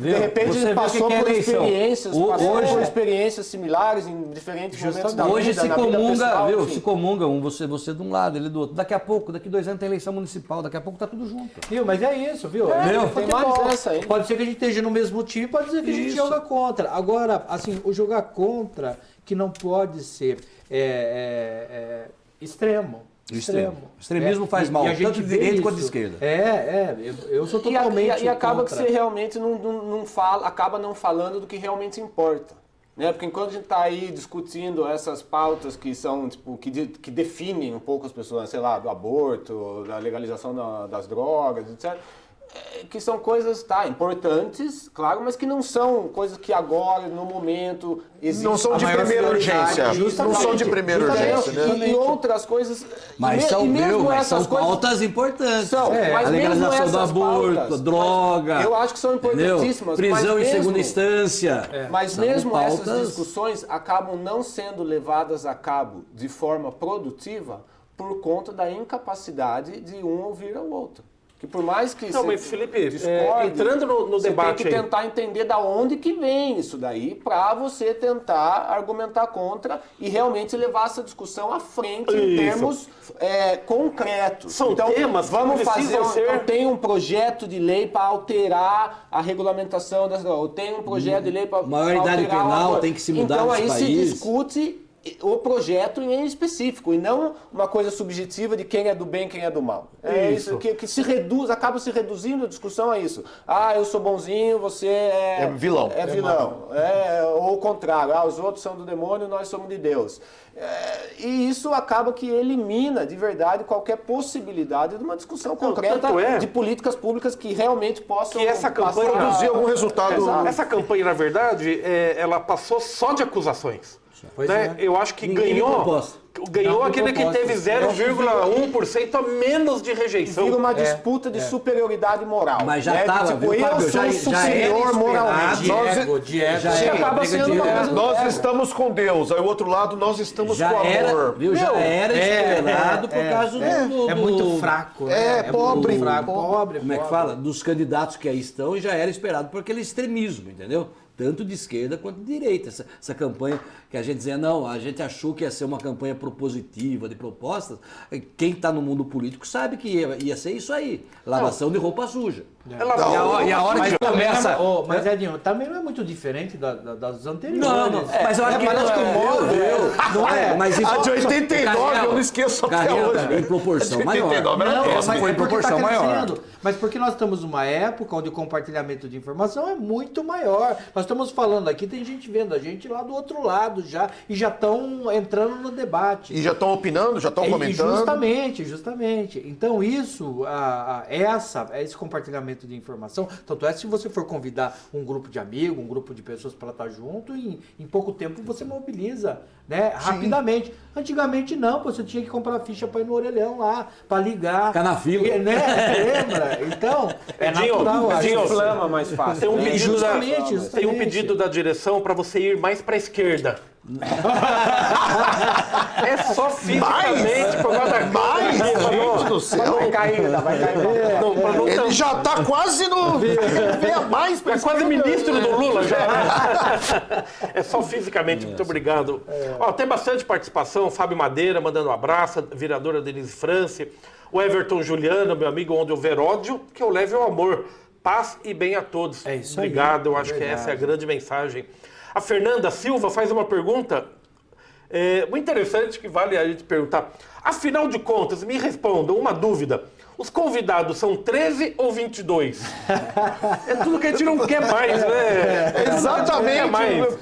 De repente Você vê passou o que é por eleição. experiências, Hoje- por experiências similares em diferentes momentos da Hoje vida, se na vida comunga, pessoal, viu? enfim. Se comunga você de um lado, ele do outro. Daqui a pouco, daqui 2 anos tem eleição municipal, daqui a pouco tá tudo junto. Viu? Mas é isso, viu? Meu, tem futebol. mais essa aí. Pode ser que a gente esteja no mesmo time, pode ser que a gente Isso. joga contra. Agora, assim, o jogar contra que não pode ser extremo. O extremismo faz mal, e a gente tanto de vê direita quanto de isso. esquerda. Eu sou totalmente E acaba contra. que você realmente não fala, acaba não falando do que realmente importa. Né? Porque enquanto a gente está aí discutindo essas pautas que são, tipo, que definem um pouco as pessoas, sei lá, do aborto, da legalização das drogas, etc., que são coisas, importantes, claro, mas que não são coisas que agora, no momento, existem. Não são de primeira urgência. Não são de primeira urgência, né? E outras coisas... Mas são pautas importantes. São, mas a legalização mesmo do essas aborto, pautas, a droga. eu acho que são importantíssimas. Entendeu? Prisão mas em mesmo, segunda instância. Mas São mesmo pautas... essas discussões acabam não sendo levadas a cabo de forma produtiva por conta da incapacidade de um ouvir ao outro. Que por mais que Não, mas Felipe, discorde, entrando no você debate tem que aí. tentar entender da onde que vem isso daí para você tentar argumentar contra e realmente levar essa discussão à frente em Isso. termos concretos. São temas que vamos precisam fazer. ser- Eu tenho um projeto de lei para alterar a regulamentação das drogas. Eu tenho um projeto de lei para Maioridade penal tem que se mudar Então nesse aí se país. discute o projeto em específico e não uma coisa subjetiva de quem é do bem e quem é do mal. É isso que se reduz, acaba se reduzindo a discussão a isso. Eu sou bonzinho, você é vilão. É vilão. Ou o contrário, os outros são do demônio, nós somos de Deus. E isso acaba que elimina de verdade qualquer possibilidade de uma discussão concreta tanto é de políticas públicas que realmente possam que essa campanha Produzir algum resultado. Exato. Essa campanha, na verdade, ela passou só de acusações. Pois Né? é. Eu acho que Ninguém ganhou proposta. Ganhou Não, aquele que propostas. teve 0,1% a menos de rejeição. Vira uma disputa de superioridade moral. Mas já né? tava, Tipo, viu, eu Fábio? sou Já era superior esperado. moralmente. Diego. Já Você era, acaba briga sendo de uma ego. coisa... Nós estamos com Deus, aí o outro lado nós estamos Já com amor. era, viu? Já era esperado por causa do... É muito fraco, né? pobre, muito fraco, pobre. Como é que fala? Dos candidatos que aí estão, e já era esperado por aquele extremismo, entendeu? Tanto de esquerda quanto de direita. Essa campanha que a gente dizia, não, a gente achou que ia ser uma campanha propositiva, de propostas. Quem está no mundo político sabe que ia ser isso aí. Lavação de roupa suja. E a hora que começa... Mas, Edinho, também não é muito diferente das anteriores. Não, mas eu acho que o modo não é. Mas A de 89 Carrega, eu não esqueço até carrega hoje. Em proporção maior. 89 era Não, essa. mas foi é em porque proporção tá maior. crescendo. Mas porque nós estamos numa época onde o compartilhamento de informação é muito maior. Nós estamos falando aqui, tem gente vendo a gente lá do outro lado já, e já estão entrando no debate. E já estão opinando, já estão comentando. Justamente. Então isso, esse compartilhamento de informação, tanto é se você for convidar um grupo de amigos, um grupo de pessoas para estar junto, em pouco tempo você mobiliza, né, rapidamente. Antigamente não, você tinha que comprar ficha para ir no orelhão lá, para ligar. Ficar na fila. Né? Lembra? Então, é Edinho, natural. acho. Edinho, Inflama mais fácil. Tem um, né? pedido Justamente. tem um pedido da direção para você ir mais para a esquerda. É só fisicamente por causa da Mais? Gente do céu. Vai cair. Não, pra não Ele já tá quase no... Venha mais pra É quase esquerda. ministro do Lula já. É só fisicamente, muito obrigado. Ó, tem bastante participação, Fábio Madeira mandando um abraço, a vereadora Denise France, o Everton Juliano, meu amigo, onde houver ódio, que eu leve o amor. Paz e bem a todos. É isso aí, obrigado, eu é acho que verdade. essa é a grande mensagem. A Fernanda Silva faz uma pergunta muito interessante que vale a gente perguntar. Afinal de contas, me respondam uma dúvida. Os convidados são 13 ou 22? É tudo que a gente não quer mais, né? Exatamente. Não quer mais.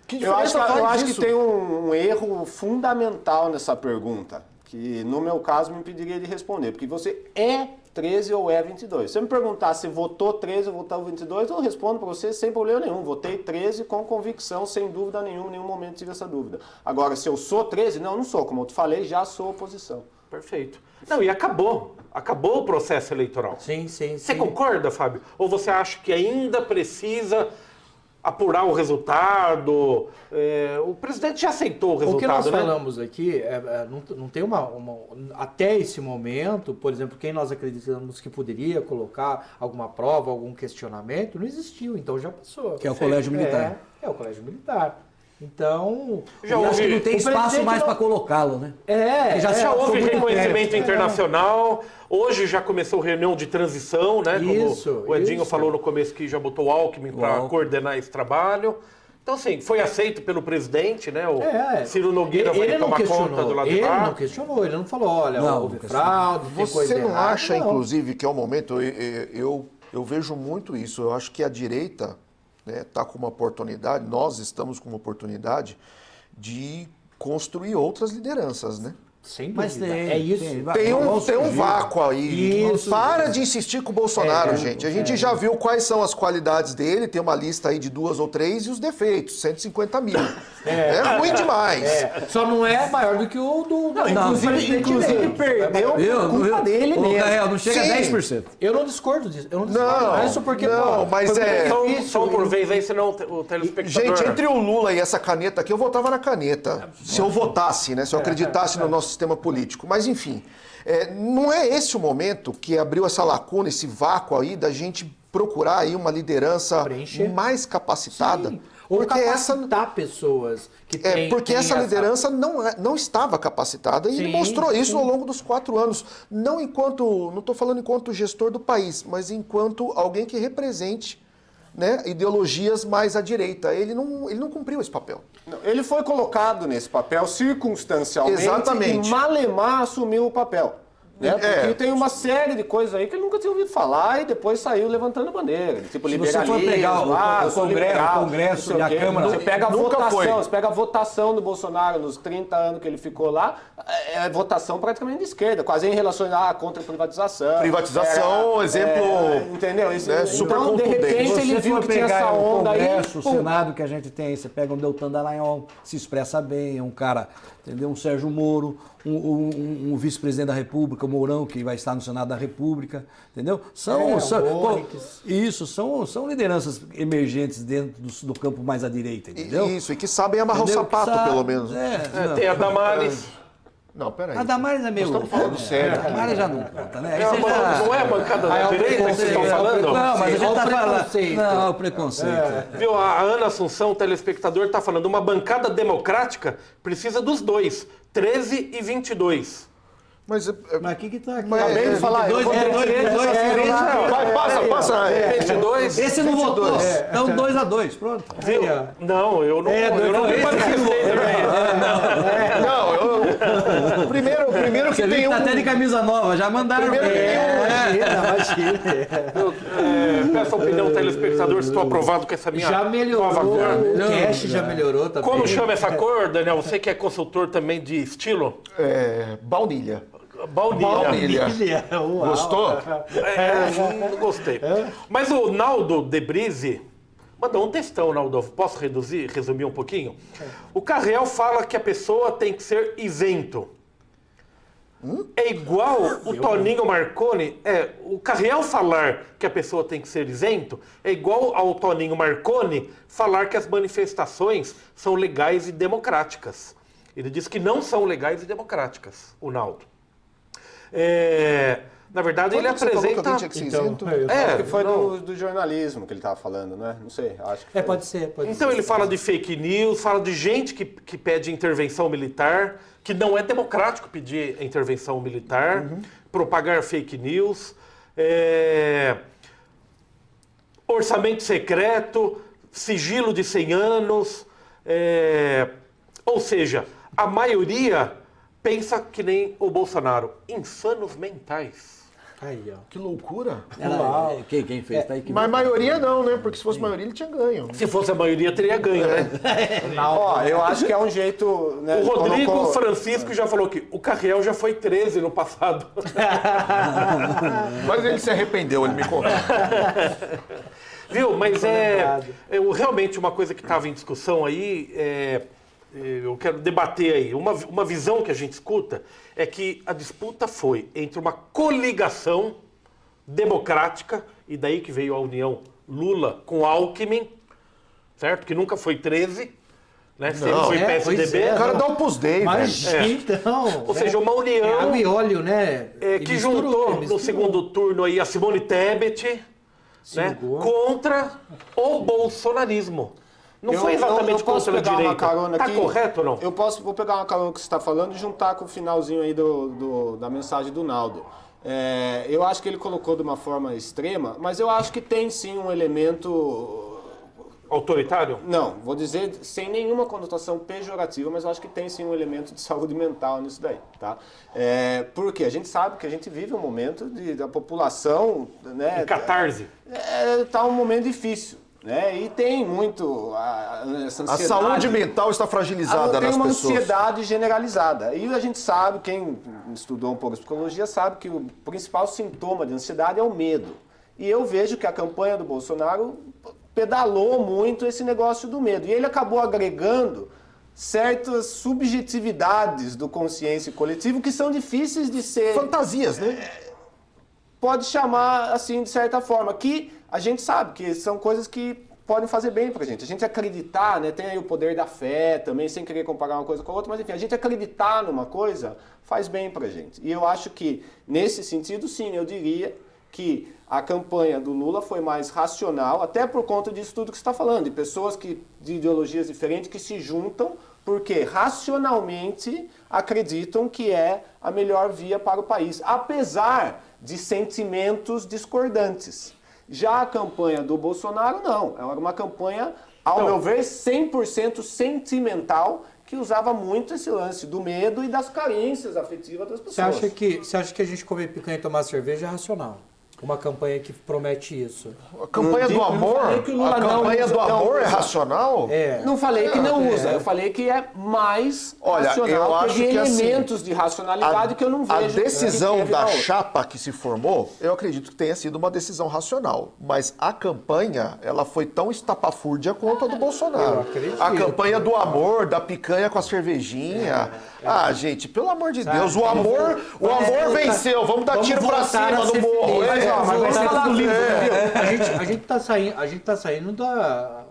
Que Eu acho, diferença faz que isso? tem um erro fundamental nessa pergunta, que no meu caso me impediria de responder, porque você é 13 ou é 22. Se você me perguntar se votou 13 ou votou 22, eu respondo para você sem problema nenhum. Votei 13 com convicção, sem dúvida nenhuma, em nenhum momento tive essa dúvida. Agora, se eu sou 13, não sou. Como eu te falei, já sou oposição. Perfeito. Não, e acabou. Acabou o processo eleitoral. Sim. Você concorda, Fábio? Ou você acha que ainda precisa apurar o resultado? O presidente já aceitou o resultado, O que nós né? falamos aqui, não tem até esse momento, por exemplo, quem nós acreditamos que poderia colocar alguma prova, algum questionamento, não existiu, então já passou. Que é o Colégio Militar. É o Colégio Militar. Então... Já E acho que houve- não tem o espaço presidente mais não- para colocá-lo, né? Já houve muito reconhecimento tempo. internacional, hoje já começou reunião de transição, né? Isso, Como o Edinho isso. falou no começo que já botou o Alckmin para Alckmin. coordenar esse trabalho. Então, assim, foi aceito pelo presidente, né? O Ciro Nogueira ele vai não tomar questionou, conta do lado de ele lá. não questionou, ele não falou, olha, Não, houve não questionou. fraude, tem coisa Você não errada. acha, Não. inclusive, que é o momento, eu vejo muito isso, eu acho que a direita está com uma oportunidade, nós estamos com uma oportunidade de construir outras lideranças, né? Sem Mas dúvida. tem, É isso. Tem um surgir. vácuo aí. Isso. Para de insistir com o Bolsonaro, gente. A gente já viu quais são as qualidades dele, tem uma lista aí de 2 ou 3 e os defeitos, 150 mil. É ruim demais. Só não é maior do que o do Inclusive perdeu por culpa dele Ô, mesmo. Gael, não chega Sim. a 10%. Eu não discordo disso. Eu não Não, discordo disso porque, não, pô, mas foi é- muito Só difícil. um por vez aí, senão o telespectador... Gente, entre o Lula e essa caneta aqui, eu votava na caneta. Se eu votasse, né? Se eu acreditasse no nosso sistema político. Mas, enfim, não é esse o momento que abriu essa lacuna, esse vácuo aí, da gente procurar aí uma liderança Preencher. mais capacitada. Sim. Ou Porque capacitar pessoas que têm... porque têm essa liderança não estava capacitada e ele Sim, mostrou isso sim. ao longo dos 4 anos. Não estou falando enquanto gestor do país, mas enquanto alguém que represente, né, ideologias mais à direita. Ele não cumpriu esse papel. Ele foi colocado nesse papel circunstancialmente Exatamente. e malemar assumiu o papel. Né? Porque tem uma série de coisas aí que ele nunca tinha ouvido falar e depois saiu levantando bandeira. Tipo, Se você for pegar o Congresso e a Câmara, você pega a nunca votação, foi. você pega a votação do Bolsonaro nos 30 anos que ele ficou lá, é votação praticamente de esquerda, quase em relação contra a privatização. Privatização, exemplo, entendeu? Isso, né, super então, de contundente. repente, Se ele você viu for que tinha essa pegar o onda aí. Congresso, o pum. Senado que a gente tem, você pega um Deltan Dallagnol, se expressa bem, é um cara, entendeu? Um Sérgio Moro, um vice-presidente da República, o Mourão, que vai estar no Senado da República, entendeu? São lideranças emergentes dentro do campo mais à direita, entendeu? Isso, e que sabem amarrar Entendeu? o sapato, Que sabe- pelo menos. Tem a Damares. Não, peraí. A Damares é meio... estamos falando sério A aqui. Damares já não conta, né? Aí Não, você já- não é a bancada da é o direita que vocês estão preconceito, falando? Não, mas a gente Olha o tá falando... preconceito. Não, o preconceito. Viu, a Ana Assunção, telespectador, está falando, uma bancada democrática precisa dos dois, 13 e 22. Mas, Mas o que tá aqui? Mas- Acabei de falar, eu vou ter 22, passa. 22? Esse não votou. Então 2-2, pronto. Viu? Não, eu não me esse manifestei também. Primeiro que Você viu tem que tá um... até de camisa nova, já mandaram. Primeiro que tem Peço a opinião do telespectador se estou aprovado com essa minha Já nova melhorou, cor. o cash já melhorou também. Como chama essa cor, Daniel? Você que é consultor também de estilo? Baunilha. Baunilha. Uau. Gostou? Não gostei. Mas o Naldo Debrise mandou um textão, Naldo. Posso resumir um pouquinho? O Carreal fala que a pessoa tem que ser isento. É igual o Toninho Marconi. O Carreal falar que a pessoa tem que ser isento é igual ao Toninho Marconi falar que as manifestações são legais e democráticas. Ele diz que não são legais e democráticas, o Naldo. Na verdade, ele Quando você falou que apresenta... alguém tinha que ser isento? Acho que foi não. do jornalismo que ele estava falando, né? Não sei, acho que foi. Pode ser. Então ele fala de fake news, fala de gente que pede intervenção militar, que não é democrático pedir intervenção militar, propagar fake news, orçamento secreto, sigilo de 100 anos, ou seja, a maioria pensa que nem o Bolsonaro, insanos mentais. Aí, ó. Que loucura. Quem fez? Tá aí que... Mas a maioria não, né? Porque se fosse maioria, ele tinha ganho. Se fosse a maioria, teria ganho, né? Ó, eu acho que é um jeito... Né, O Rodrigo colocou- Francisco já falou que o Carreal já foi 13 no passado. Mas ele se arrependeu, ele me contou. Viu? Mas realmente uma coisa que estava em discussão aí, eu quero debater aí. Uma visão que a gente escuta é que a disputa foi entre uma coligação democrática, e daí que veio a união Lula com Alckmin, certo? Que nunca foi 13, né? Sempre Não, foi pois PSDB. é. O cara dá um Opus Dei, Mas velho. então... Ou seja, uma união água e óleo, né? que Ele juntou misturou, no segundo turno aí a Simone Tebet, né, Ligou. contra o bolsonarismo. Não foi exatamente eu posso contra a pegar uma direita. carona Tá aqui? correto ou não? Vou pegar uma carona que você está falando e juntar com o finalzinho aí da mensagem do Naldo. Eu acho que ele colocou de uma forma extrema, mas eu acho que tem sim um elemento Autoritário? Não, vou dizer sem nenhuma conotação pejorativa, mas eu acho que tem sim um elemento de saúde mental nisso daí, tá? Porque a gente sabe que a gente vive um momento da população, né? Catarse. Tá um momento difícil, né? E tem muito essa ansiedade. A saúde mental está fragilizada Tem nas uma pessoas. ansiedade generalizada. E a gente sabe, quem estudou um pouco de psicologia sabe que o principal sintoma de ansiedade é o medo. E eu vejo que a campanha do Bolsonaro pedalou muito esse negócio do medo. E ele acabou agregando certas subjetividades do consciência coletivo que são difíceis de ser... Fantasias, né? Pode chamar, assim, de certa forma, que a gente sabe que são coisas que podem fazer bem pra gente. A gente acreditar, né? Tem aí o poder da fé também, sem querer comparar uma coisa com a outra, mas enfim, a gente acreditar numa coisa faz bem pra gente. E eu acho que, nesse sentido, sim, eu diria que a campanha do Lula foi mais racional, até por conta disso tudo que você está falando, de pessoas de ideologias diferentes que se juntam porque racionalmente acreditam que é a melhor via para o país, apesar de sentimentos discordantes. Já a campanha do Bolsonaro, não. Ela era uma campanha, ao meu ver, 100% sentimental, que usava muito esse lance do medo e das carências afetivas das pessoas. Você acha que a gente comer picanha e tomar cerveja é racional? Uma campanha que promete isso. A campanha do amor? A campanha do amor é racional? Não falei que não usa, eu falei que é mais racional. Eu acho que elementos assim, de racionalidade que eu não vejo. A decisão da chapa que se formou, eu acredito que tenha sido uma decisão racional. Mas a campanha, ela foi tão estapafúrdia quanto a do Bolsonaro. A campanha do amor, da picanha com a cervejinha. Gente, pelo amor de Deus, o amor venceu. Vamos dar tiro pra cima no morro. A gente tá saindo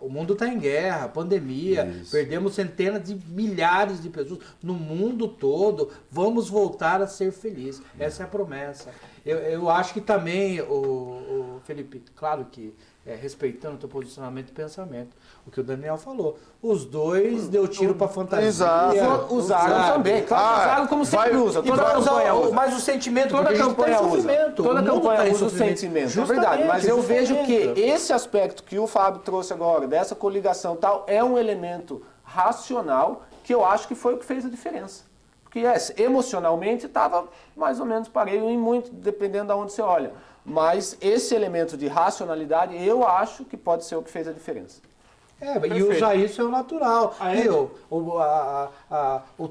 o mundo tá em guerra, pandemia, perdemos centenas de milhares de pessoas no mundo todo. Vamos voltar a ser felizes. Essa é a promessa. Eu acho que também, o Felipe, claro que respeitando o teu posicionamento e pensamento, o que o Daniel falou, os dois deu tiro pra fantasia. Exato. Usaram também. Claro, usaram como sempre usa. Toda campanha usa. Mas o sentimento, toda campanha usa. Toda campanha usa o sentimento. É verdade, mas eu vejo que esse aspecto que o Fábio trouxe agora, dessa coligação e tal, é um elemento racional que eu acho que foi o que fez a diferença. Porque emocionalmente estava mais ou menos pareio em muito, dependendo de onde você olha. Mas esse elemento de racionalidade, eu acho que pode ser o que fez a diferença. E usar isso é o natural. O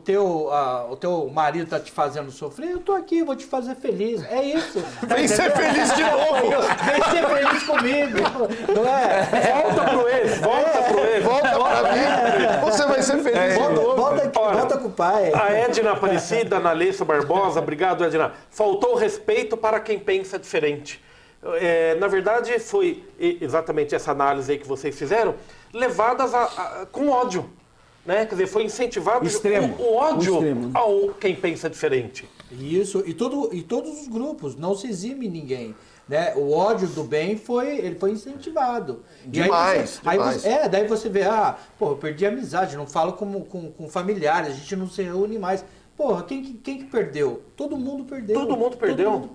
teu marido tá te fazendo sofrer, eu tô aqui, vou te fazer feliz. É isso. Vem ser feliz de novo. Vem ser feliz comigo. Não é? Volta pro ex. Volta pra mim. Você vai ser feliz de novo. Volta com o pai. A Edna Aparecida, Analessa Barbosa, obrigado, Edna. Faltou respeito para quem pensa diferente. Na verdade, foi exatamente essa análise aí que vocês fizeram, levadas com ódio. Né? Quer dizer, foi incentivado o ódio ao quem pensa diferente. Isso, e todos os grupos, não se exime ninguém. Né? O ódio do bem ele foi incentivado. Demais. Daí você vê, eu perdi a amizade, não falo com familiares, a gente não se reúne mais. Porra, quem que perdeu? Todo mundo perdeu. Todo mundo perdeu.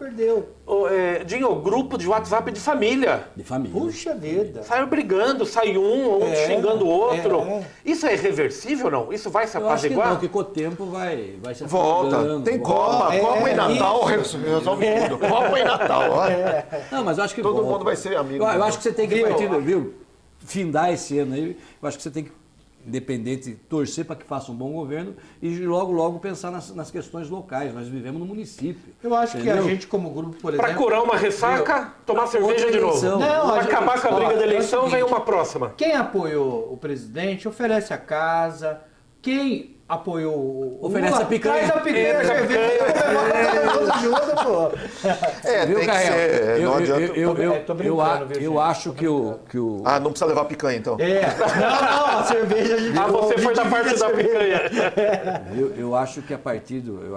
Dinho, grupo de WhatsApp de família. Puxa vida. Saiu brigando, sai um xingando o outro. Isso é irreversível ou não? Isso vai se apaziguar? Eu acho que não, que com o tempo vai se volta. Tem Copa e Natal resolve tudo. Copa e Natal. Não, mas eu acho que todo mundo vai ser amigo. Eu acho que você tem que findar esse ano aí. Eu acho que você tem que, independente, torcer para que faça um bom governo e logo pensar nas questões locais. Nós vivemos no município. Eu acho que a gente, como grupo, por exemplo... Para curar uma ressaca, tomar cerveja de novo. Para acabar com a briga da eleição, vem uma próxima. Quem apoiou o presidente oferece a casa. Quem apoiou o oferece a picanha. Traz a picanha, tem que ser. Não adianta. Eu acho que o... não precisa levar picanha, então. Não, a cerveja... você foi da parte da picanha. Eu acho que eu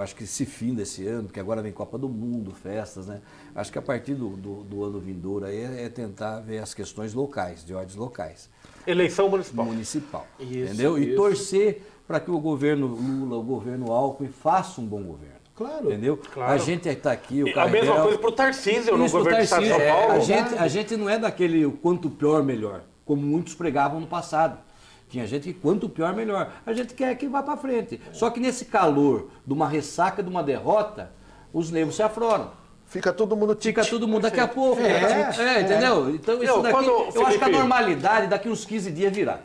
acho que se fim desse ano, porque agora vem Copa do Mundo, festas, né? Acho que a partir do ano vindouro aí é tentar ver as questões locais, de ordens locais. Eleição municipal. Entendeu? E torcer para que o governo Lula, o governo Alckmin faça um bom governo. Claro. Entendeu? Claro. A gente está aqui, a mesma coisa para o Tarcísio no governo do Estado de São Paulo. A gente não é daquele o quanto pior, melhor. como muitos pregavam no passado. Tinha gente que quanto pior, melhor. A gente quer que vá para frente. Só que nesse calor de uma ressaca, de uma derrota, os nervos se afloram. Fica todo mundo Fica todo mundo daqui a pouco. É. Entendeu? Então isso Não, daqui, quando, eu acho que a Felipe, normalidade daqui uns 15 dias virá.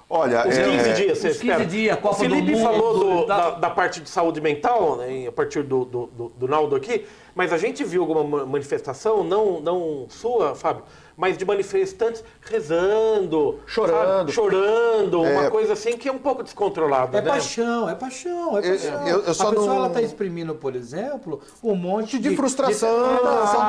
Olha, Os 15 dias, você Os 15 espera. dias, O Copa do Felipe Mundo, falou da- da parte de saúde mental, né, a partir do Naldo aqui, mas a gente viu alguma manifestação, não sua, Fábio, mas de manifestantes rezando, Chorando. sabe? Chorando, uma coisa assim que é um pouco descontrolada, É né? paixão, é paixão, é paixão. eu só a pessoa não- ela está exprimindo, por exemplo, um monte De frustração.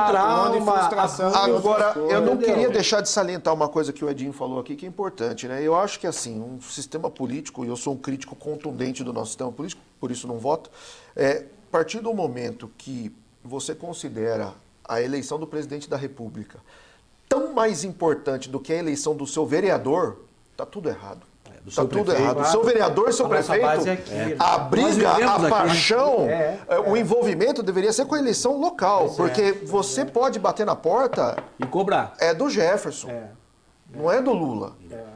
trauma, de frustração. Agora, eu não Entendeu? queria deixar de salientar uma coisa que o Edinho falou aqui que é importante, né? Eu acho que assim, um sistema político, e eu sou um crítico contundente do nosso sistema político, por isso não voto, a partir do momento que você considera a eleição do presidente da República tão mais importante do que a eleição do seu vereador, tá tudo errado. do Tá seu tudo prefeito. errado. O seu vereador e seu A nossa prefeito, base é aqui, né? a Nós briga, vivemos a aqui, né? paixão, o envolvimento deveria ser com a eleição local, porque você pode bater na porta E cobrar. é do Jefferson, não é do Lula.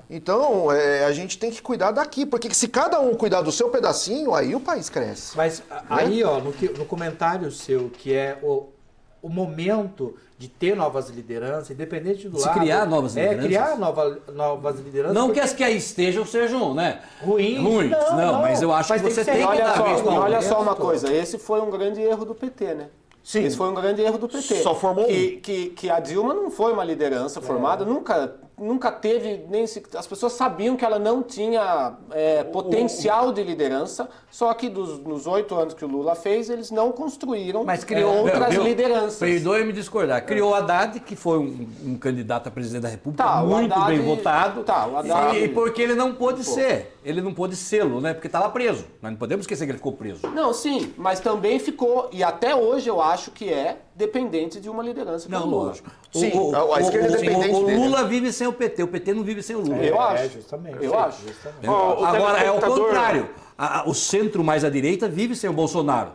Então, a gente tem que cuidar daqui, porque se cada um cuidar do seu pedacinho, aí o país cresce. Mas aí, ó, no comentário seu, que é o momento de ter novas lideranças, independente do Se lado. criar novas lideranças. Criar novas lideranças. Não porque que as que aí estejam sejam, né? ruins. Ruins. Não, mas eu acho Mas que você ser tem que radical, dar vez pra Olha outra. só uma coisa, esse foi um grande erro do PT, né? Sim. Esse foi um grande erro do PT. Só formou que a Dilma não foi uma liderança formada, nunca teve, as pessoas sabiam que ela não tinha potencial de liderança, só que nos 8 anos que o Lula fez, eles não construíram Mas criou outras viu? lideranças. Perdoe-me discordar. Criou o Haddad, que foi um candidato a presidente da República, Tá, o muito Haddad- bem votado. tá, o Haddad- E porque ele não pôde ser. Ele não pôde sê-lo, né? Porque estava preso. Nós não podemos esquecer que ele ficou preso. Não, sim, mas também ficou, e até hoje eu acho que é dependente de uma liderança Não, como Lula. lógico. Sim, a esquerda é dependente o dele. Lula vive sem o PT não vive sem o Lula. Eu acho. Justamente. Eu acho. Justamente. Ó, o Agora é o telespectador- contrário. O centro mais à direita vive sem o Bolsonaro.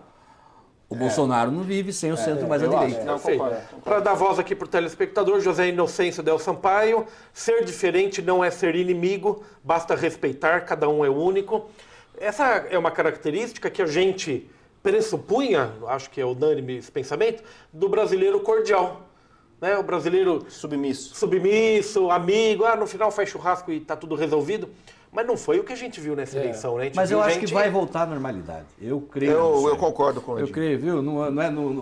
O Bolsonaro não vive sem o centro mais à eu acho. direita. Não, concordo. Para dar voz aqui para o telespectador, José Inocêncio Del Sampaio, ser diferente não é ser inimigo, basta respeitar, cada um é único. Essa é uma característica que a gente pressupunha, acho que é unânime esse pensamento, do brasileiro cordial. Né? O brasileiro Submisso. submisso, amigo, no final faz churrasco e está tudo resolvido. Mas não foi o que a gente viu nessa eleição, né? A gente Mas viu eu acho que gente- vai voltar à normalidade. Eu creio. nisso Eu aí. concordo com Eu ele. creio, viu?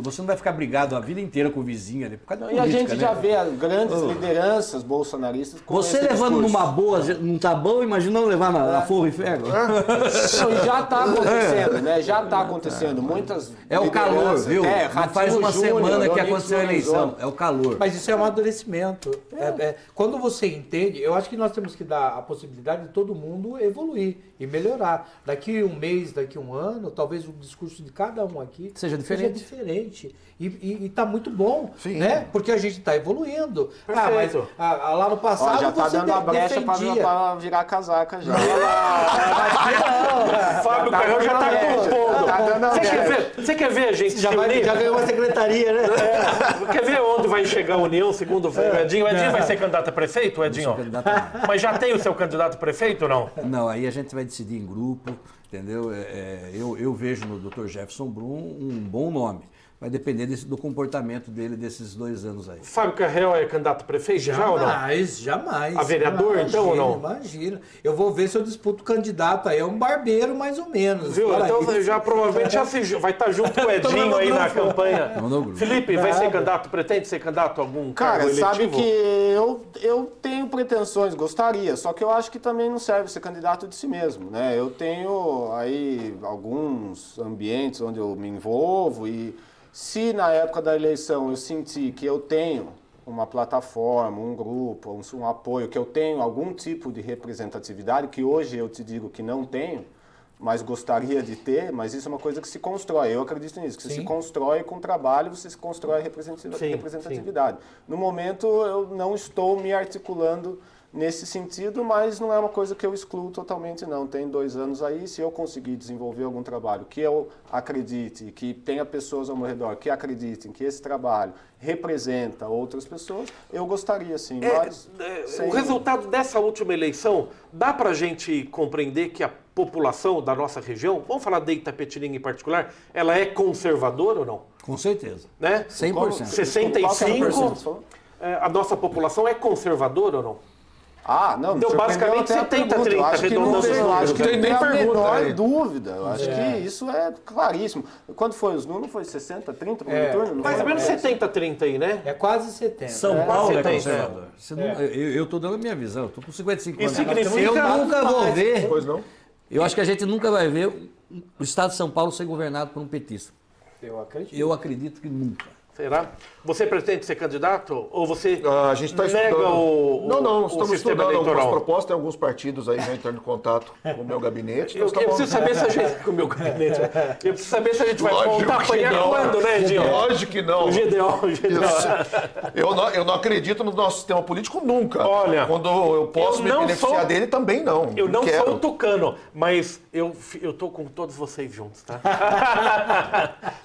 Você não vai ficar brigado a vida inteira com o vizinho ali. Por causa da E a política, gente né? já vê as grandes lideranças bolsonaristas com Você esse levando discurso. numa boa, não tá bom, imagina não levar na forro e ferro. Não, e já está acontecendo, né? Já está acontecendo. Muitas É o calor, lideranças- viu? Não Ratinho faz uma Júnior, semana que Onyx aconteceu a eleição. Lorenzoni. É o calor. Mas isso é um amadurecimento. Quando você entende, eu acho que nós temos que dar a possibilidade de todo mundo evoluir e melhorar. Daqui um mês, daqui um ano, talvez o discurso de cada um aqui Seja diferente. diferente. E tá muito bom, Sim. né? Porque a gente está evoluindo. Mas Perfeito. lá no passado Ó, já tá você dando a brecha defendia. para virar casaca já. Fábio Carrão já está compondo. Tá dando a Você quer ver a gente Já, se unir? já ganhou uma secretaria, né? Quer ver onde vai chegar a União, segundo o Edinho? O Edinho vai ser candidato a prefeito, Edinho? Mas já tem o seu candidato a prefeito ou não? Não, aí a gente vai decidir em grupo, entendeu? Eu vejo no Dr. Jefferson Brum um bom nome. Vai depender do comportamento dele desses 2 anos aí. Fábio Carrel é candidato a prefeito já ou não? Jamais. A vereador, então, ou não? Imagina. Eu vou ver se eu disputo candidato aí. É um barbeiro, mais ou menos. Viu? Fala Então aí. você já provavelmente vai estar junto com o Edinho aí na campanha. Estamos no grupo. Felipe, vai ser candidato? Pretende ser candidato a algum Cara, cargo eletivo? sabe que eu tenho pretensões, gostaria, só que eu acho que também não serve ser candidato de si mesmo, né? Eu tenho aí alguns ambientes onde eu me envolvo e se na época da eleição eu senti que eu tenho uma plataforma, um grupo, um apoio, que eu tenho algum tipo de representatividade, que hoje eu te digo que não tenho, mas gostaria de ter, mas isso é uma coisa que se constrói. Eu acredito nisso, que você se constrói com trabalho, você se constrói representatividade. No momento, eu não estou me articulando nesse sentido, mas não é uma coisa que eu excluo totalmente, não. Tem 2 anos aí, se eu conseguir desenvolver algum trabalho que eu acredite, que tenha pessoas ao meu redor que acreditem que esse trabalho representa outras pessoas, eu gostaria sim, mas... O resultado dessa última eleição, dá para a gente compreender que a população da nossa região, vamos falar de Itapetininga em particular, ela é conservadora ou não? Com certeza. Né? 100%. Qual que era o 65%, a nossa população é conservadora ou não? Ah, não, Deu basicamente 70-30, eu acho que não arredondando tem, os eu acho números, que né? não tem a pergunta menor aí. dúvida. Eu acho que isso é claríssimo. Quando foi os números? Foi 60, 30 no turno? Não Mais foi? ou menos 70-30 aí, né? É quase 70. São Paulo é 70. conservador. Eu estou dando a minha visão, estou com 55 Isso anos. significa- Eu nunca vou ver, Pois não? eu acho que a gente nunca vai ver o estado de São Paulo ser governado por um petista. Eu acredito. Eu acredito que nunca. Será? Você pretende ser candidato? Ou você A gente está nega estudando. o Estamos sistema estudando algumas eleitoral? propostas, tem alguns partidos aí já entrando em contato com o meu gabinete. Eu preciso saber se a gente... Com o meu gabinete. Eu preciso saber se a gente vai Lógico voltar a que apanhar não. quando, né, Dinho? Lógico que não. O GDO. Eu não acredito no nosso sistema político nunca. Olha, quando eu posso eu me não beneficiar sou- dele, também não. Eu não quero. sou tucano, mas eu tô com todos vocês juntos, tá?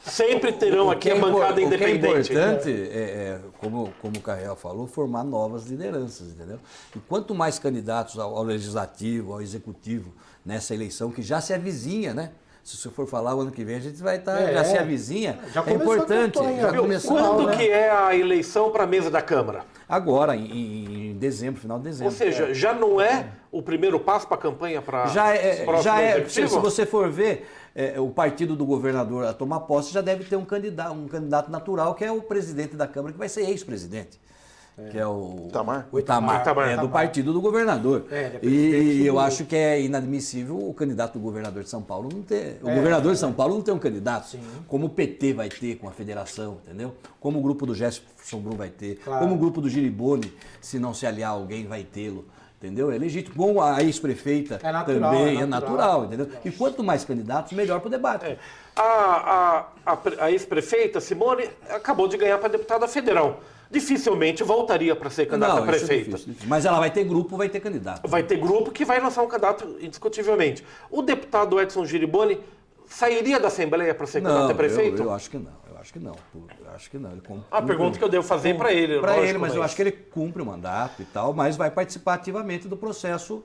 Sempre terão aqui a bancada independente. O que é importante, como o Carrel falou, formar novas lideranças, entendeu? E quanto mais candidatos ao legislativo, ao executivo, nessa eleição que já se avizinha, né? Se você for falar o ano que vem, a gente vai estar, já se avizinha. Já É começou a importante. campanha, Já viu? começou. Quando né? que é a eleição para a mesa da Câmara? Agora, em dezembro, final de dezembro. Ou seja, já não é o primeiro passo para a campanha para Já é, executivo? se você for ver, o partido do governador a tomar posse já deve ter um candidato natural, que é o presidente da Câmara, que vai ser ex-presidente. Que é o Itamar? O Itamar, Itamar. do partido do governador. Ele é presidente E eu do- acho que é inadmissível o candidato do governador de São Paulo não ter. O governador de São Paulo não tem um candidato. Como o PT vai ter com a federação, entendeu? Como o grupo do Jefferson Brum vai ter. Claro. Como o grupo do Giriboni, se não se aliar a alguém, vai tê-lo. Entendeu? É legítimo. Bom, a ex-prefeita É natural, também é é natural. natural, entendeu? E quanto mais candidatos, melhor para o debate. A ex-prefeita Simone acabou de ganhar para deputada federal. Dificilmente voltaria para ser candidata a Não, isso é prefeita. difícil. Mas ela vai ter grupo, vai ter candidato. Vai ter grupo que vai lançar um candidato indiscutivelmente. O deputado Edson Giriboni sairia da Assembleia para ser candidato a prefeito? eu acho que não. Eu acho que não. Eu acho que não. Ele A pergunta que eu devo fazer para ele, Para lógico, ele, mas eu acho que ele cumpre o mandato e tal, mas vai participar ativamente do processo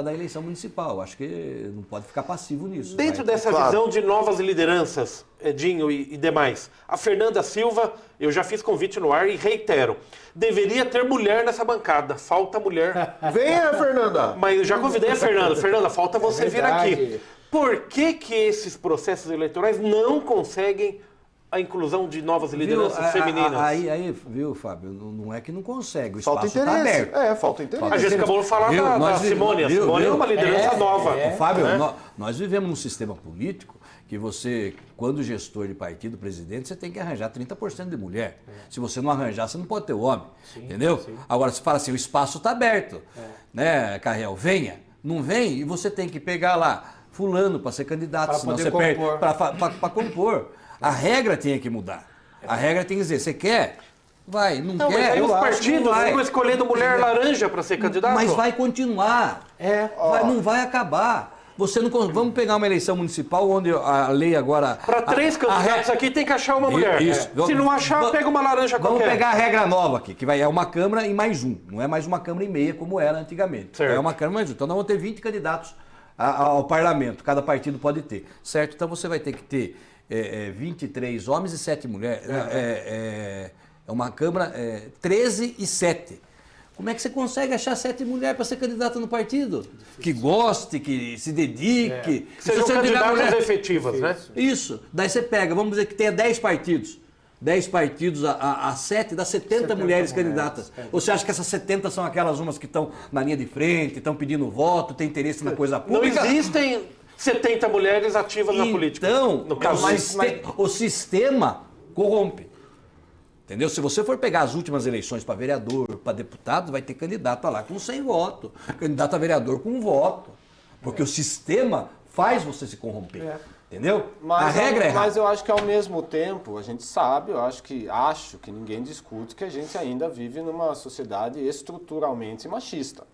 da eleição municipal. Eu acho que não pode ficar passivo nisso. Dentro Vai- dessa Claro. visão de novas lideranças, Edinho e demais, a Fernanda Silva, eu já fiz convite no ar e reitero, deveria ter mulher nessa bancada. Falta mulher. Venha, Fernanda! Mas eu já convidei a Fernanda. Fernanda, falta você vir verdade. aqui. Por que que esses processos eleitorais não conseguem a inclusão de novas lideranças femininas? Aí, viu, Fábio, não é que não consegue, o Falta espaço está interesse. aberto. Falta interesse. A Jéssica acabou de falar Viu? da Nós Simone. A viu, Simone é viu? uma liderança nova. Fábio, né? nós vivemos num sistema político que você, quando gestor de partido, presidente, você tem que arranjar 30% de mulher. Se você não arranjar, você não pode ter homem. Entendeu? Agora, você fala assim, o espaço está aberto. Né, Carrel? Venha. Não vem e você tem que pegar lá fulano para ser candidato, Pra senão poder você perde. compor. Para compor. A regra tinha que mudar. A regra tem que dizer, você quer? Vai, não Não, mas quer? aí os Eu acho que partidos não vai. ficam escolhendo mulher laranja para ser candidato? Mas vai continuar. É. Não vai acabar. Você não vamos pegar uma eleição municipal onde a lei agora Para 3 candidatos aqui tem que achar uma mulher. Isso. Se não achar, pega uma laranja Vamos qualquer. pegar a regra nova aqui, que é uma Câmara e mais um. Não é mais uma Câmara e meia como era antigamente. Certo. É uma Câmara mais um. Então nós vamos ter 20 candidatos ao parlamento. Cada partido pode ter. Certo? Então você vai ter que ter 23 homens e 7 mulheres. É uma Câmara 13 e 7. Como é que você consegue achar 7 mulheres para ser candidata no partido? Que goste, que se dedique. Se Sejam você não tiver candidatas mulher- efetivas, né? Isso. Daí você pega, vamos dizer que tenha 10 partidos. 10 partidos a 7 dá 70 mulheres candidatas. Ou você acha que essas 70 são aquelas umas que estão na linha de frente, estão pedindo voto, têm interesse na coisa Não pública? existem 70 mulheres ativas na política. Então, no caso, o sistema corrompe. Entendeu? Se você for pegar as últimas eleições para vereador, para deputado, vai ter candidato lá com 100 votos. Candidato a vereador com 1 voto. Porque o sistema faz você se corromper. Entendeu? Mas, a regra é errada. Mas eu acho que ao mesmo tempo, a gente sabe, acho que ninguém discute que a gente ainda vive numa sociedade estruturalmente machista.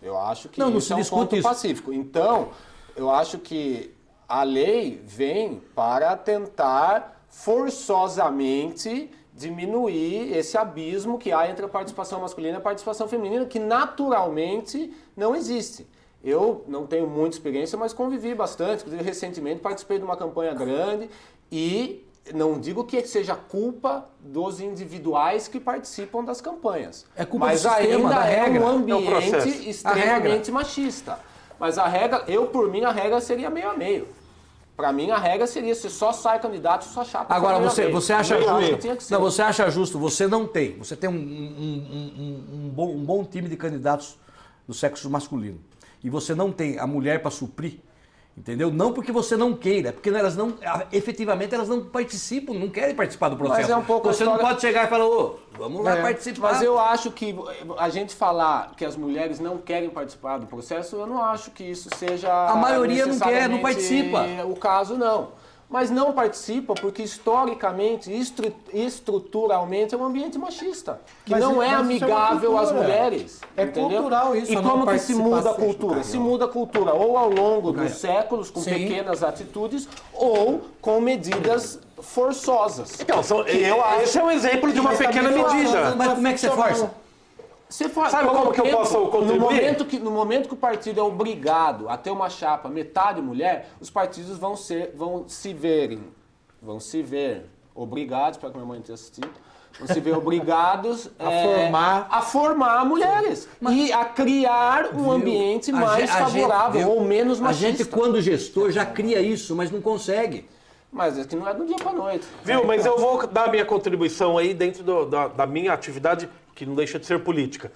Eu acho que Não isso se é um discute ponto isso. pacífico. Então, eu acho que a lei vem para tentar forçosamente diminuir esse abismo que há entre a participação masculina e a participação feminina, que naturalmente não existe. Eu não tenho muita experiência, mas convivi bastante. Inclusive, recentemente participei de uma campanha grande e não digo que seja culpa dos individuais que participam das campanhas. É culpa mas do sistema, ainda da regra. um É o ambiente processo. extremamente machista. Mas a regra, por mim, a regra seria meio a meio. Para mim, a regra seria se só sai candidato, só chapa. Agora, meio a você meio. acha Eu acho que justo? tinha que ser. Não, você acha justo? Você não tem. Você tem um bom time de candidatos do sexo masculino. E você não tem a mulher para suprir, entendeu? Não porque você não queira, é porque elas não, efetivamente elas não participam, não querem participar do processo. Mas é um pouco você a não história- pode chegar e falar, ô, vamos lá participar. Mas eu acho que a gente falar que as mulheres não querem participar do processo, eu não acho que isso seja A maioria não quer, não necessariamente participa. o caso, não. Mas não participa porque historicamente, estruturalmente é um ambiente machista, que Mas não isso é é uma amigável às cultura. mulheres. É entendeu? cultural isso, E a não como que se muda a participação. cultura? Se muda a cultura ou ao longo dos séculos, com Sim. pequenas atitudes, ou com medidas forçosas. Então, eu acho- esse é um exemplo de uma Mas pequena também medida. Mas como é que você força? Você faz, Sabe como que eu posso contribuir? No momento que o partido é obrigado a ter uma chapa metade mulher, os partidos vão se ver obrigados, para que minha mãe tenha assistido, vão se ver obrigados a formar mulheres e a criar um ambiente mais favorável ou menos machista. A gente, quando gestor, já cria isso, mas não consegue. Mas é que não é do dia para noite. Viu? Mas eu vou dar a minha contribuição aí dentro da minha atividade, que não deixa de ser política.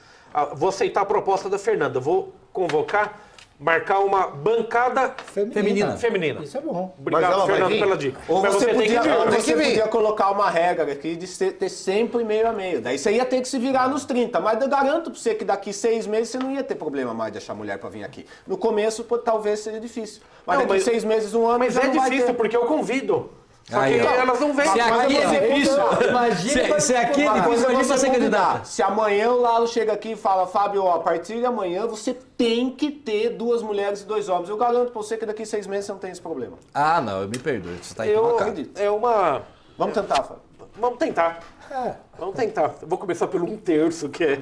Vou aceitar a proposta da Fernanda. Vou convocar, marcar uma bancada feminina. Isso é bom. Obrigado, Mas ela vai Fernanda, vir? pela dica. Ou Mas você, tem que vir. você podia colocar uma regra aqui de ter sempre meio a meio. Daí você ia ter que se virar nos 30. Mas eu garanto pra você que daqui 6 meses você não ia ter problema mais de achar mulher pra vir aqui. No começo talvez seja difícil. Mas Não, daqui mas- 6 meses, um ano, Mas já é não vai difícil, ter. porque eu convido. Só Aí, que ó. elas não vêm. Se aqui é difícil, se aqui é difícil, imagina pra ser candidato. Se amanhã o Lalo chega aqui e fala, Fábio, ó, a partir de amanhã você tem que ter 2 mulheres e 2 homens. Eu garanto pra você que daqui 6 meses você não tem esse problema. Ah, não, eu me perdoe. Você está Eu equivocado. acredito. é uma... Vamos tentar, Fábio. Vamos tentar. Vamos tentar. Eu vou começar pelo 1/3, que é...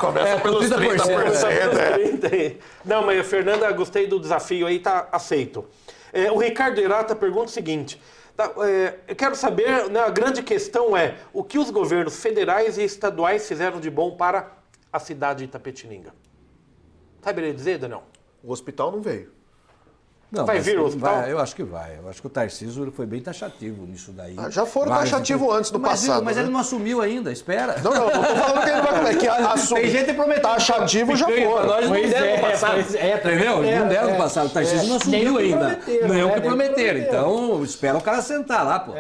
Começa pelos 30%. Não, mas Fernanda, gostei do desafio aí, tá aceito. O Ricardo Irata pergunta o seguinte: eu quero saber, né, a grande questão é o que os governos federais e estaduais fizeram de bom para a cidade de Itapetininga. Sabe dizer, Daniel? O hospital não veio. Não, Vai mas vir o hospital? eu acho que vai. Eu acho que o Tarcísio ele foi bem taxativo nisso daí. Já foram Vários taxativo empresas. antes do Mas, passado, Mas né? ele não assumiu ainda, espera. Não tô falando que ele vai comer. Que Tem gente prometendo. taxativo já foram. Nós não Pois deram é, no passado. pois é, Entendeu? Não deram no passado. O Tarcísio não assumiu Nem o que ainda. prometeram, Não é o né? que Nem o que prometeram. prometeram. Então, espera o cara sentar lá, pô.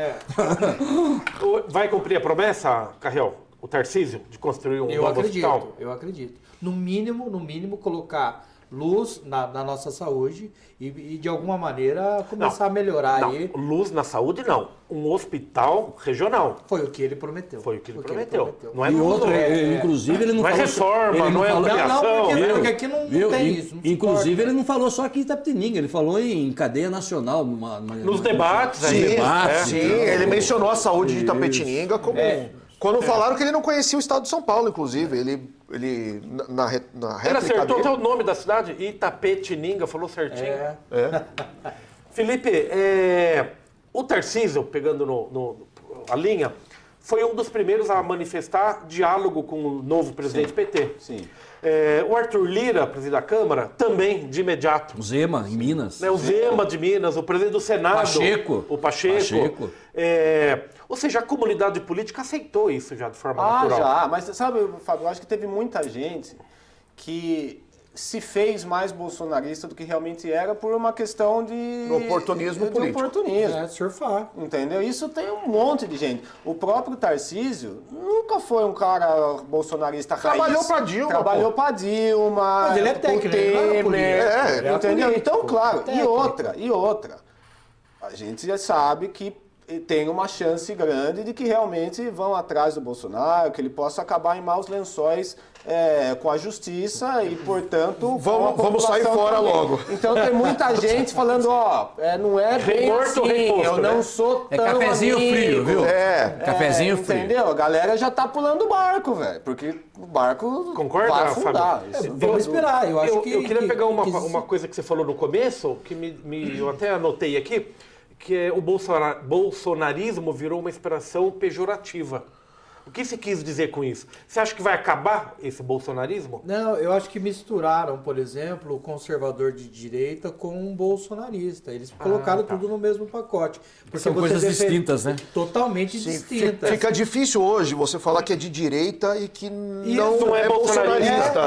Vai cumprir a promessa, Carrel, o Tarcísio, de construir um novo hospital? Eu acredito. No mínimo, colocar luz na nossa saúde e de alguma maneira começar a melhorar Não, aí. luz na saúde não. Um hospital regional. Foi o que ele prometeu. Foi o que ele prometeu. Não é E luz, outra, inclusive, ele não Não é falou... reforma, ele não é falou- ampliação. porque aqui não Viu? tem isso. não se Inclusive, importa. ele não falou só aqui em Itapetininga, ele falou em cadeia nacional. Nos debates Sim, aí. debates, sim, então. ele mencionou a saúde de Itapetininga como... Quando falaram que ele não conhecia o estado de São Paulo, inclusive. Ele na Ele réplica acertou dele... até o nome da cidade, Itapetininga, falou certinho. Felipe, o Tarcísio, pegando a linha, foi um dos primeiros a manifestar diálogo com o novo presidente PT. Sim. O Arthur Lira, presidente da Câmara, também de imediato. O Zema, em Minas. O Zema de Minas, o presidente do Senado. Pacheco. O Pacheco. Pacheco. Ou seja, a comunidade política aceitou isso já de forma natural. Já, mas sabe, Fábio, eu acho que teve muita gente que se fez mais bolsonarista do que realmente era por uma questão de Oportunismo político. Oportunismo. Surfar. Entendeu? Isso tem um monte de gente. O próprio Tarcísio nunca foi um cara bolsonarista raiz. Trabalhou pra Dilma, Trabalhou pô. pra Dilma. Mas ele é pro técnico, ele não era Temer, político. Ele era entendeu? político, Então, claro. técnico. E outra. A gente já sabe que tem uma chance grande de que realmente vão atrás do Bolsonaro, que ele possa acabar em maus lençóis com a justiça e, portanto, com a Vamos sair população fora também. logo. Então tem muita gente falando, não é bem Remorso ou assim, reposto, eu né? não sou É tão cafezinho amigo. frio, viu? Cafezinho frio. Entendeu? A galera já tá pulando o barco, velho, porque o barco Concorda, vai afundar. Fábio? Isso. Vamos esperar. Eu acho Eu que queria pegar uma existe- coisa que você falou no começo, que eu até anotei aqui, que é o bolsonarismo virou uma expressão pejorativa. O que você quis dizer com isso? Você acha que vai acabar esse bolsonarismo? Não, eu acho que misturaram, por exemplo, o conservador de direita com um bolsonarista. Eles colocaram tá. tudo no mesmo pacote. Porque São você coisas defende- distintas, né? Totalmente distintas. Fica difícil hoje você falar que é de direita e que não, não é é bolsonarista.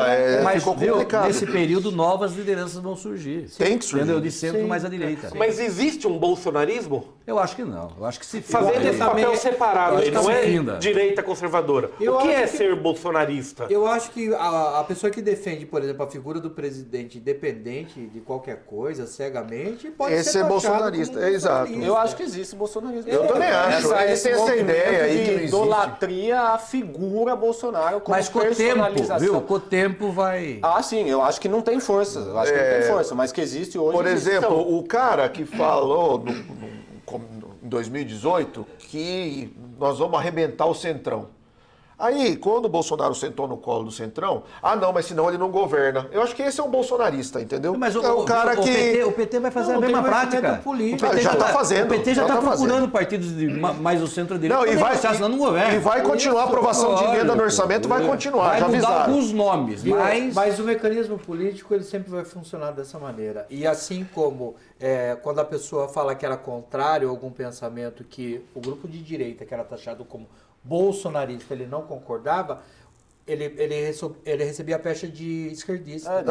Mas Ficou viu, complicado. nesse período novas lideranças vão surgir. Tem que surgir. Entendeu? De centro Sim. mais à direita. Mas existe um bolsonarismo? Eu acho que não. Eu acho que se Fazendo Eu esse também- papel separado, eu acho aí, que não se é finda. direita conservadora. Eu O que acho é que- ser bolsonarista? Eu acho que a pessoa que defende, por exemplo, a figura do presidente independente de qualquer coisa, cegamente, pode Esse ser é taxado bolsonarista, como é exato. bolsonarista. Eu acho que existe bolsonarismo. Eu também acho. Eles têm essa movimento ideia aí de que não existe. idolatria à figura Bolsonaro como Mas com o tempo, personalização. viu? Com o tempo vai... Ah, sim, eu acho que não tem força. Eu acho que não tem força, mas que existe hoje. Por existe. exemplo, o cara que falou em 2018 que nós vamos arrebentar o Centrão. Aí, quando o Bolsonaro sentou no colo do Centrão, não, mas senão ele não governa. Eu acho que esse é um bolsonarista, entendeu? Mas é o cara que... o PT vai fazer Não, a mesma tem prática. conhecimento político. O PT Já tá fazendo, O PT já já está tá procurando fazendo. partidos de mais o centro-direita. Não, para e vai, negociar, senão não governa. e vai continuar a aprovação de emenda no orçamento, vai continuar, Vai já mudar avisaram. alguns nomes, Viu? mas... Mas o mecanismo político ele sempre vai funcionar dessa maneira. E assim como quando a pessoa fala que era contrário a algum pensamento que o grupo de direita, que era taxado como bolsonarista, ele não concordava, ele recebia a pecha de esquerdista.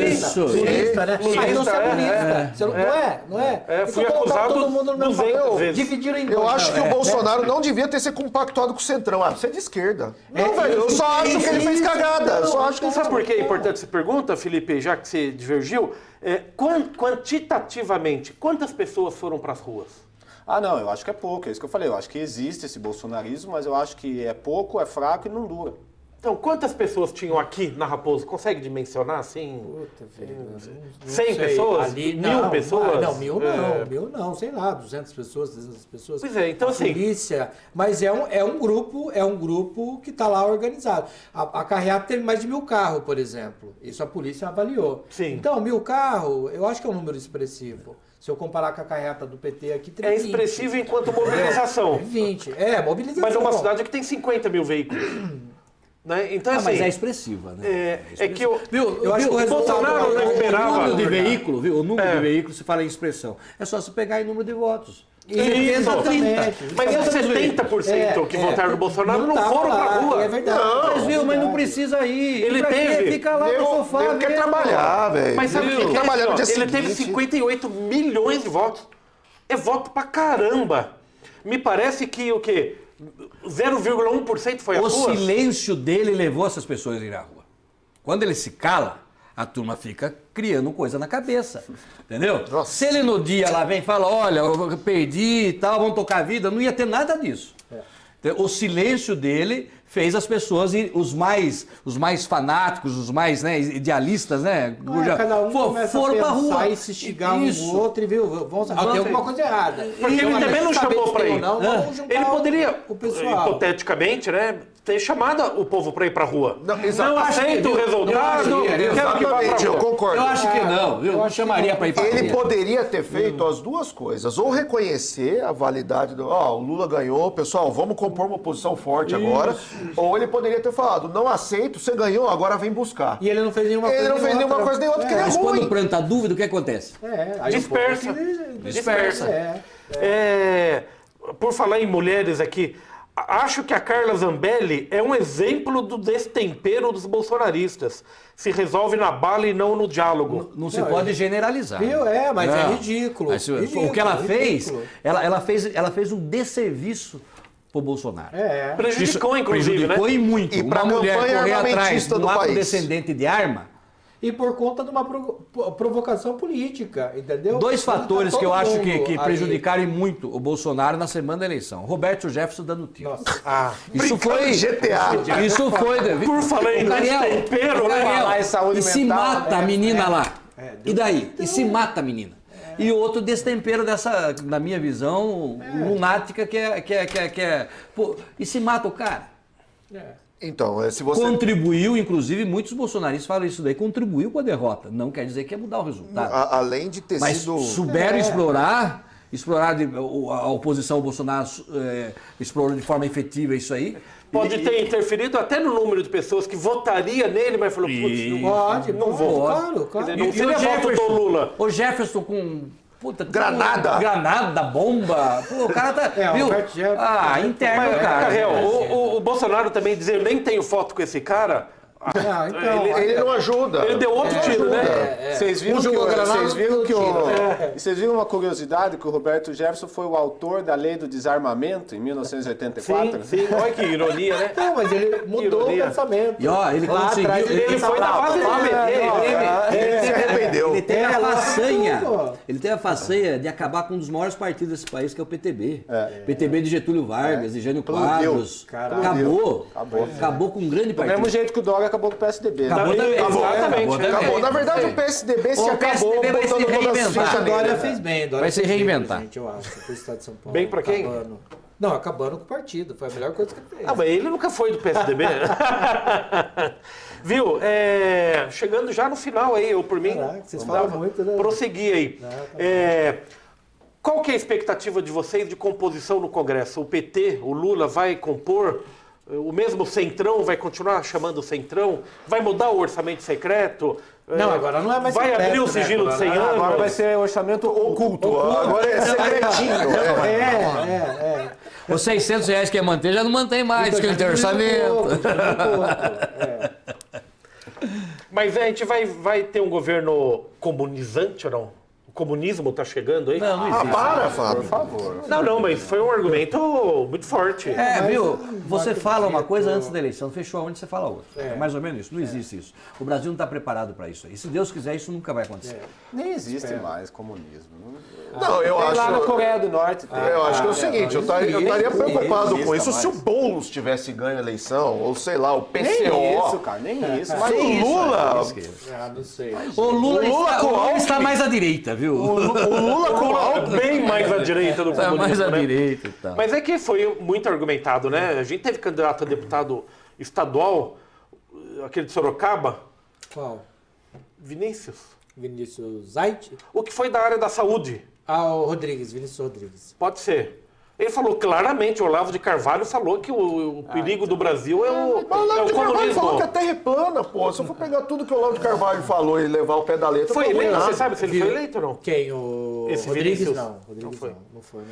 Isso. Lulista, né? Aí você é lulista. é. Você não é? É, Então fui colocar acusado todo mundo no mesmo 200 papel. vezes. Dividiram em Eu dois. acho que o Bolsonaro não devia ter se compactuado com o Centrão. Você é de esquerda. Não, velho, eu só acho que ele fez cagada. Eu só acho que ele Sabe por que é importante essa pergunta, Felipe, já que você divergiu? Quantitativamente, quantas pessoas foram para as ruas? Ah, não, eu acho que é pouco, é isso que eu falei. Eu acho que existe esse bolsonarismo, mas eu acho que é pouco, é fraco e não dura. Então, quantas pessoas tinham aqui na Raposo? Consegue dimensionar, assim? Puta, velho, não 100 sei. pessoas? Ali, 1000 pessoas? Não, mil não, É. mil não, sei lá, 200 pessoas, 300 pessoas. Pois é, então A assim- Polícia, mas é um grupo que está lá organizado. A carreata teve mais de 1000 carros, por exemplo. Isso a polícia avaliou. Sim. Então, 1000 carros, eu acho que é um número expressivo. Se eu comparar com a carreata do PT aqui, tem É 20. expressivo enquanto mobilização. 20. Mobilização. Mas é uma cidade que tem 50 mil veículos. Né? Então, assim, mas é expressiva, né? é que eu, Eu acho que o resultado Bolsonaro vai não dar esperava. O número de verdade. veículo, viu? O número É. de veículo, se fala em expressão. É só se pegar em número de votos. Exatamente. Mas os 70% que votaram no Bolsonaro não tava foram pra lá, rua. É verdade. Mas viu, mas não precisa ir. Ele Pra quê? teve. Fica lá no sofá. Nego quer vendo. trabalhar, velho. Mas sabe o que é? Trabalhar no dia Ele teve seguinte. 58 milhões de votos. É voto pra caramba. Me parece que o quê? 0,1% foi a O rua. silêncio dele levou essas pessoas a ir à rua. Quando ele se cala, a turma fica criando coisa na cabeça. Entendeu? Nossa. Se ele no dia lá vem e fala, olha, eu perdi e tal, vamos tocar a vida, não ia ter nada disso. O silêncio dele fez as pessoas, os mais fanáticos, os mais idealistas, né? Cada um começa foram a pra pensar rua. e se estigar um Isso. do outro e viu, tem alguma coisa errada. Porque ele também não chamou pra ir. Vamos juntar Ele poderia, o pessoal. hipoteticamente, né, ter chamado o povo para ir pra rua. Não, aceito o resultado, quero que vá pra Exatamente, eu rua. concordo. Eu acho que não, viu? Eu chamaria pra ir pra Ele rua. poderia ter feito as duas coisas. Ou reconhecer a validade do... o Lula ganhou, pessoal, vamos compor uma posição forte agora. Ou ele poderia ter falado, não aceito, você ganhou, agora vem buscar. E ele não fez nenhuma coisa. Ele não fez nem nenhuma outra. coisa nem outra, porque ele é Mas quando ruim. planta dúvida, o que acontece? Aí Dispersa. o povo Dispersa. É. Por falar em mulheres aqui, Acho que a Carla Zambelli é um exemplo do destempero dos bolsonaristas. Se resolve na bala e não no diálogo. Não se pode generalizar. Viu? Mas é Não. ridículo. Mas, Ridículo, o que ela ridículo. fez, ela fez um desserviço pro Bolsonaro. Prejudicou, inclusive, Prejudicou né? e muito. E pra uma mulher campanha correr atrás armamentista de do um país. afrodescendente de arma. E por conta de uma provocação política, entendeu? Dois fatores Tá que eu todo acho mundo que ali. prejudicaram muito o Bolsonaro na semana da eleição. Roberto Jefferson dando tiro. Nossa. Isso foi GTA. Isso foi. Por falar em destempero, né? Falar em saúde E se mental, mata a menina lá. E daí? E se mata a menina. E outro destempero dessa, na minha visão, lunática que é. Pô, e se mata o cara? Então, se você... Contribuiu, inclusive, muitos bolsonaristas falam isso daí, contribuiu com a derrota. Não quer dizer que ia mudar o resultado. Além de ter Mas sido... souberam explorar a oposição ao Bolsonaro explorou de forma efetiva isso aí. Pode ter interferido até no número de pessoas que votaria nele, mas falou, putz, Não vou. Claro, claro. Quer dizer, não seria voto do Lula. O Jefferson com... Puta, Granada. Granada, bomba. Pô, o cara tá... viu? Roberto Jefferson. Interna o Mas, cara. Carrel, o Bolsonaro também dizer, eu nem tenho foto com esse cara, Então, Ele não ajuda. ele deu outro tiro, né? Vocês viram vocês viram uma curiosidade que o Roberto Jefferson foi o autor da lei do desarmamento em 1984? Sim, olha que ironia, né? Não, mas ele mudou Ironia. o pensamento. E ó, ele Lá conseguiu... atrás Ele foi da base dele. Ele se arrependeu. Ele teve a lá façanha. tudo. Ele teve a façanha de acabar com um dos maiores partidos desse país, que é o PTB. PTB de Getúlio Vargas, de Jânio Quadros. Acabou com um grande Do partido. mesmo jeito que o Dória acabou com o PSDB. Acabou também. Exatamente. Acabou. Na verdade, o PSDB se O acabou PSDB vai se botando todas as reinventar. fichas A Dória nele. fez bem. Dória Vai se fez bem pra reinventar. gente, eu acho, pro estado de São Paulo. Bem pra quem? Acabando. Não, acabando com o partido. Foi a melhor coisa que ele fez. Ah, mas ele nunca foi do PSDB, né? Viu? Chegando já no final aí, eu por mim... Caraca, vocês falam muito, né? Prosseguir aí. Qual que é a expectativa de vocês de composição no Congresso? O PT, o Lula vai compor? O mesmo Centrão vai continuar chamando Centrão? Vai mudar o orçamento secreto? Não, agora não é mais Vai secreto, abrir o né? sigilo de 100 anos? Agora vai ser orçamento oculto. Agora é secretinho. Os R$600 que ia manter já não mantém mais, que ele tem orçamento. Mas a gente vai ter um governo comunizante ou não? O comunismo está chegando aí? Não existe. Para, Fábio. Por favor. Não, mas foi um argumento muito forte. Viu? Você fala uma coisa antes da eleição, fechou onde você fala outra. É mais ou menos isso. Não existe isso. O Brasil não está preparado para isso aí. Se Deus quiser, isso nunca vai acontecer. Nem existe mais comunismo. Não, eu Tem lá na acho... Coreia do Norte. Tem. Eu acho que é o seguinte, eu estaria preocupado com isso existe se o mais. Boulos tivesse ganho a eleição, ou sei lá, o PCO. Nem isso, cara. Nem isso. Mas o Lula, Não sei. O Lula, com Lula Alckmin. está mais à direita, viu? o Lula com o Alckmin. Bem mais à direita do Está comunismo, mais à né? direita e tal. Mas é que foi muito argumentado, né? A gente teve candidato a deputado estadual, aquele de Sorocaba, Qual? Vinícius. Vinícius Zait? O que foi da área da saúde. O Rodrigues, Vinícius Rodrigues. Pode ser. Ele falou claramente, o Olavo de Carvalho falou que o perigo do Brasil é o Mas o Olavo de Carvalho comunismo. falou que a Terra é plana, pô. Se eu for pegar tudo que o Olavo de Carvalho falou e levar o pé da letra, Foi eu tô eleito? errado. Você sabe se ele foi eleito ou não? Quem? O Esse Rodrigues? Vinícius? Não, Rodrigues Não foi. não foi.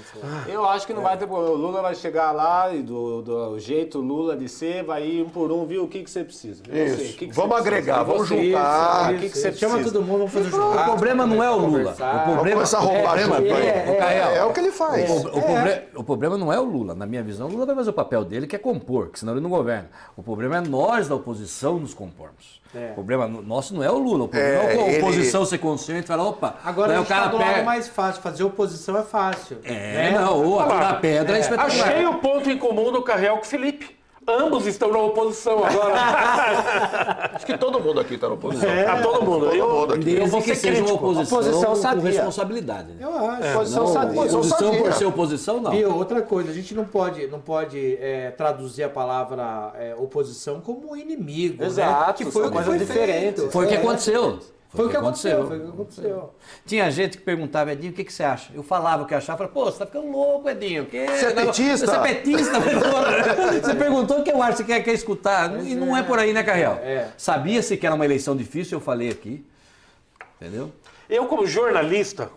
Eu acho que não vai ter problema. O Lula vai chegar lá e do jeito Lula de ser, vai ir um por um, viu? O que você precisa? Eu Isso. sei, o que que Vamos você precisa? agregar, vamos Você, juntar. O que você Chama precisa? todo mundo, vamos fazer um O churrasco. problema não é o Lula. Vamos começar a roubar junto aí. É o que ele faz. O problema não é o Lula. Na minha visão, o Lula vai fazer o papel dele, que é compor, que senão ele não governa. O problema é nós da oposição nos compormos. O problema nosso não é o Lula. O problema é a oposição ser consciente e falar, opa, Agora daí a gente tá do lado pega. mais fácil, fazer oposição é fácil. Ou atirar pedra é espetacular. Achei o ponto em comum do Carrel com o Felipe. Ambos estão na oposição agora. Acho que todo mundo aqui tá na oposição. A todo mundo. Todo Eu mundo aqui. Desde vou que ser seja uma crítico. oposição, Oposição com sadia. responsabilidade. Né? Eu acho. Posição Não, sadia. oposição sadia. por ser oposição, não. E outra coisa, a gente não pode traduzir a palavra oposição como inimigo. Exato, né? Que foi são o que coisas foi diferentes. feito. Foi o que aconteceu. Foi o que aconteceu. Tinha gente que perguntava, Edinho, o que você acha? Eu falava o que eu achava, falava, pô, você tá ficando louco, Edinho. Você é petista? Você é petista? Você perguntou o que eu acho, você quer escutar. E não é por aí, né, Carrel? Sabia-se que era uma eleição difícil, eu falei aqui. Entendeu? Eu, como jornalista,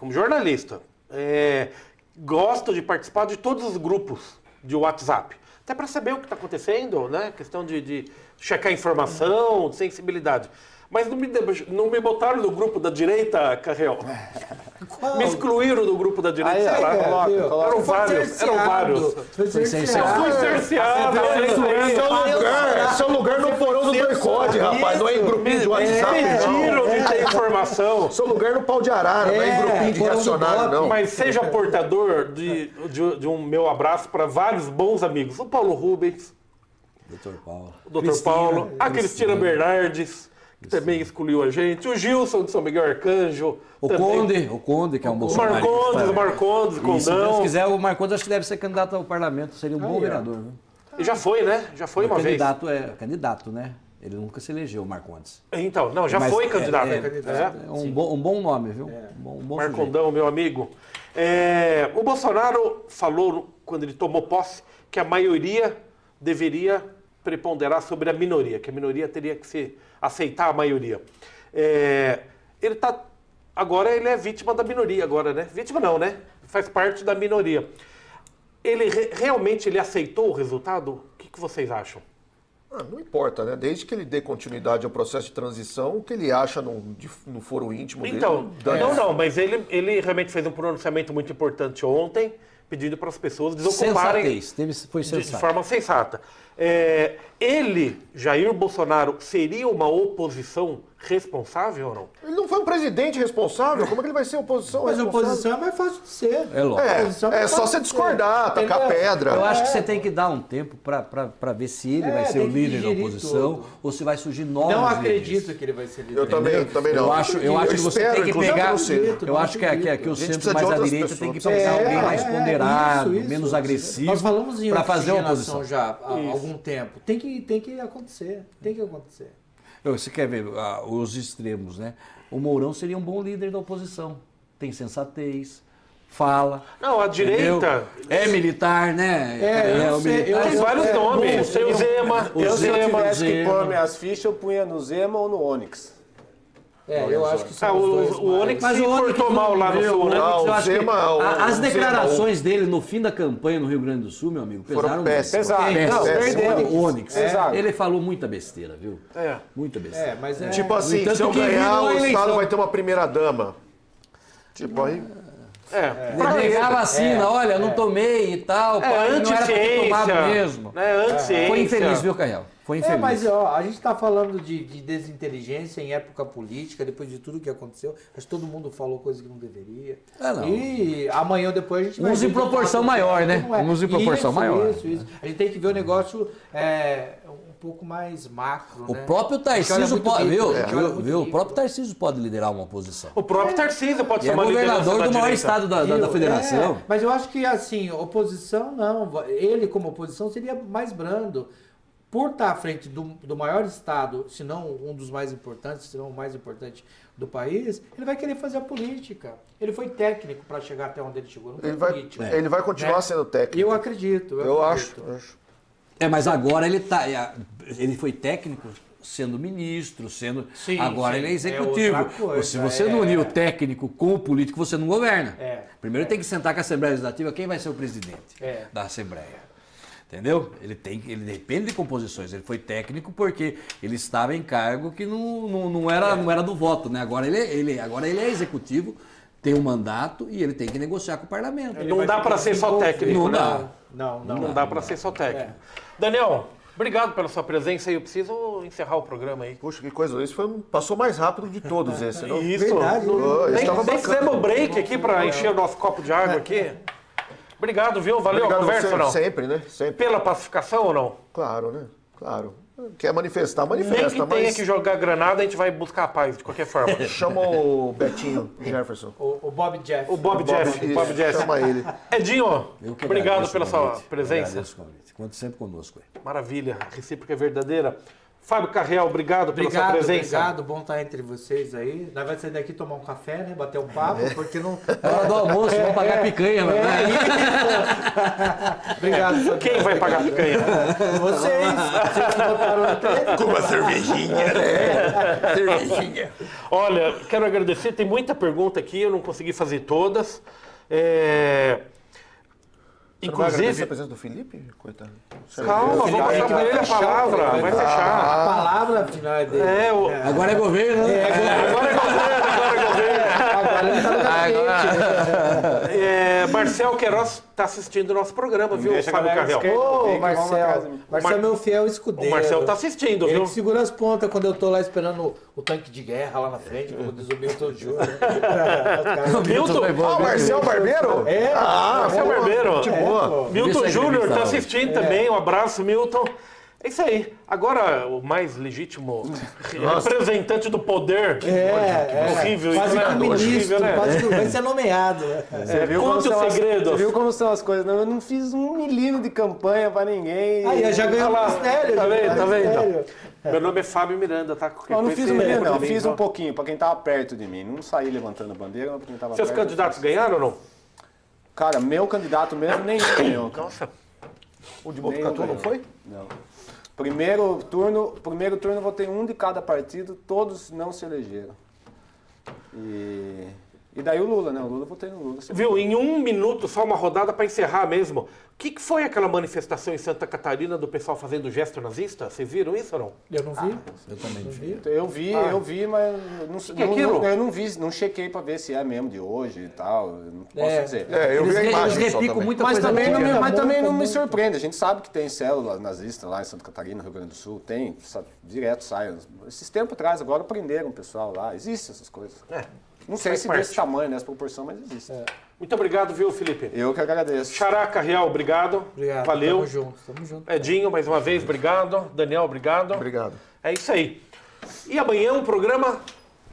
gosto de participar de todos os grupos de WhatsApp. até para saber o que está acontecendo, né? Questão de checar informação, de sensibilidade. Mas não me botaram no grupo da direita, Carrel. Me excluíram do grupo da direita. Aí, sei lá. coloca. Eram vários. Foi cerceado. Eu fui cerceado. Seu lugar no porão do doicode, rapaz. Não é em grupinho de WhatsApp, Pediram de ter informação. Seu lugar no pau de arara, não é em grupinho de porão do reacionário, Bop. não. Mas seja portador de um meu abraço para vários bons amigos. O Paulo Rubens, Dr. Paulo. o Dr. Paulo, a Cristina Bernardes, que também excluiu a gente, o Gilson de São Miguel Arcanjo, O também, Conde, que é um o bolsonarista. Marcondes, E se Deus Condão. quiser, o Marcondes acho que deve ser candidato ao parlamento, seria um bom vereador. Viu? E já foi, né? Já foi uma vez. Candidato, né? Ele nunca se elegeu, o Marcondes. Então, não, já Mas foi candidato. É um bom nome, viu? Um bom sujeito. Marcondão, meu amigo. O Bolsonaro falou, quando ele tomou posse, que a maioria deveria preponderar sobre a minoria, que a minoria teria que aceitar a maioria. Agora ele é vítima da minoria, agora, né? Vítima não, né? Faz parte da minoria. Ele realmente ele aceitou o resultado? O que vocês acham? Não importa, né? Desde que ele dê continuidade ao processo de transição, o que ele acha no foro íntimo Então, dele... mas ele realmente fez um pronunciamento muito importante ontem, pedindo para as pessoas desocuparem Foi de sensato. forma sensata. Ele, Jair Bolsonaro, seria uma oposição responsável ou não? Ele não foi um presidente responsável? Como é que ele vai ser oposição Mas a responsável? oposição é mais fácil de ser. É lógico. É só você discordar, tacar pedra. Eu acho que você tem que dar um tempo para ver se ele vai ser tem o que líder da digerir oposição tudo. ou se vai surgir novos Não líderes. acredito que ele vai ser líder. Eu também não. Eu acho que você espero, tem que inclusive, pegar. não seja. Eu acho que o A centro gente precisa mais de à outras direita tem que pessoas. pegar alguém mais É, ponderado, isso. menos agressivo. Nós falamos em para fazer uma oxigenação oposição. já há algum tempo. Tem que acontecer. Tem que acontecer. Você quer ver os extremos, né? O Mourão seria um bom líder da oposição. Tem sensatez, fala. Não, a direita É militar, né? eu o sei, militar. tem vários nomes. Tem o Zema, O tem o Se eu Zema. tivesse que Zema. pôr minhas fichas, eu punha no Zema ou no Onix. Eu acho que são os dois O Onix Mas se o Onix portou mal lá no sul, né? Não, Eu o acho que Zema- as o declarações dele no fim da campanha no Rio Grande do Sul, meu amigo, pesaram Foram muito. péssimas. Pesado. Péssimo. Não, perdeu. O Onix. Exato. Ele falou muita besteira, viu? É. Muita besteira. mas é... Tipo assim, entanto se eu que ganhar, virou a o Estado eleição. vai ter uma primeira-dama. Tipo, aí... Ele negar a vacina, olha, não tomei e tal, pai, não era pra ter tomado Anticiência. mesmo. Anticiência. Foi infeliz, viu, Carreal? Foi infeliz. mas a gente está falando de desinteligência em época política, depois de tudo que aconteceu. Acho que todo mundo falou coisa que não deveria. Não. E amanhã ou depois a gente vai Uns ver em de proporção fato maior, que né? não é. Uns em proporção maior. Isso. A gente tem que ver o negócio um pouco mais macro, O né? próprio A gente olha Tarcísio muito pode, rico, viu? a gente olha muito Viu? O rico. próprio Tarcísio pode liderar uma oposição. O próprio Tarcísio pode E ser é uma liderança governador da do maior direita. estado da federação. Mas eu acho que, assim, oposição não. Ele, como oposição, seria mais brando. Por estar à frente do maior estado, se não um dos mais importantes, se não o mais importante do país, ele vai querer fazer a política. Ele foi técnico para chegar até onde ele chegou, não foi político. Ele vai continuar sendo técnico. Eu acredito. Eu acho. Mas agora ele foi técnico sendo ministro, Sim, agora sim, ele é é executivo. outra coisa, Se você não unir o técnico com o político, você não governa. Primeiro tem que sentar com a Assembleia Legislativa, quem vai ser o presidente da Assembleia. Entendeu? Ele depende de composições. Ele foi técnico porque ele estava em cargo que não era do voto, né? Agora ele é executivo, tem um mandato e ele tem que negociar com o parlamento. Não dá para ser só técnico, Não né? dá. Não dá para ser só técnico. Daniel, obrigado pela sua presença e eu preciso encerrar o programa aí. Puxa, que coisa. Esse passou mais rápido de todos esse, não? Isso. Verdade, Oh, esse Nem tava bacana. fizemos break aqui para encher o nosso copo de água aqui. Obrigado, viu? Valeu a conversa ou não? Sempre, né? Sempre. Pela pacificação ou não? Claro, né? Claro. Quer manifestar, Nem que manifesta, tenha mas que jogar granada, a gente vai buscar a paz, de qualquer forma. chama o Betinho Jefferson. O Bob Jeff. O Bob Jeff. Isso, Bob Jeff. chama ele. Edinho, Eu que obrigado agradeço pela o sua convite. presença. Agradeço o convite. Conte sempre conosco aí. Maravilha, a recíproca é verdadeira. Fábio Carreal, obrigado pela sua presença. Obrigado, bom estar entre vocês aí. Nós vamos sair daqui tomar um café, né? Bater um papo, porque não. Hora do almoço, vamos pagar picanha, né? Obrigado. Quem vai pagar a picanha? Vocês que votaram no trem. Com uma cervejinha, né? Cervejinha. Olha, quero agradecer, tem muita pergunta aqui, eu não consegui fazer todas. Você vai agradecer a Inclusive... presença do Felipe? Coitado. Calma, vamos passar pra ele a palavra. Vai A fechar. palavra final é dele. Agora é governo, né? Agora é governo. Agora ele tá no gabinete. Marcel Queiroz está assistindo o nosso programa, viu, Deixa a Fábio galera Carrel? Ô, Vem que vamos atrás Marcel. de mim. Marcel é meu fiel O escudeiro. Marcel tá assistindo, Ele viu? que segura as pontas quando eu tô lá esperando o tanque de guerra lá na frente, como diz o Milton Júnior. Milton, Ah, o Marcel Barbeiro? É, Marcel Barbeiro. De boa. Milton Isso é Júnior está entrevistado. assistindo também. Um abraço, Milton. É isso aí. Agora, o mais legítimo representante do poder. Horrível quase isso, que né? ministro, Horrível, né? quase que vai ser nomeado. Você viu Conte como o são segredo. Você viu como são as coisas? Não, eu não fiz um milímetro de campanha pra ninguém. Aí, já ganhou o Olha lá. ministério. Tá já vendo? ganhou Tá o vendo? ministério. Meu nome é Fábio Miranda, tá? Eu não fiz um milímetro, não. Parabéns, Fiz ó. um pouquinho, pra quem tava perto de mim. Não saí levantando a bandeira, mas pra quem tava Seus perto. candidatos ganharam ou não? Cara, meu candidato mesmo nem ganhou. Nossa. O de Botucatu não foi? Não. Primeiro turno eu votei um de cada partido, todos não se elegeram. E daí o Lula, né? O Lula eu votei no Lula. Viu, em 1 minuto, só uma rodada para encerrar mesmo. O que foi aquela manifestação em Santa Catarina do pessoal fazendo gesto nazista? Vocês viram isso ou não? Eu não vi. Eu também não vi. Eu vi, mas Que é aquilo? eu não vi, não chequei pra ver se é mesmo de hoje e tal. Eu não posso dizer. Eu vi a Eles imagem só repicam também. muita Mas coisa também, antiga. mas também não me muito. surpreende. A gente sabe que tem célula nazista lá em Santa Catarina, Rio Grande do Sul. Tem, sabe, direto sai. Esses tempos atrás, agora prenderam o pessoal lá. Existem essas coisas. Não sei faz se parte. desse tamanho, nessa proporção, mas existe. Muito obrigado, viu, Felipe? Eu que agradeço. Characa, Real, obrigado. Obrigado. Valeu. Tamo junto. Edinho, mais uma vez, obrigado. Daniel, obrigado. Obrigado. É isso aí. E amanhã um programa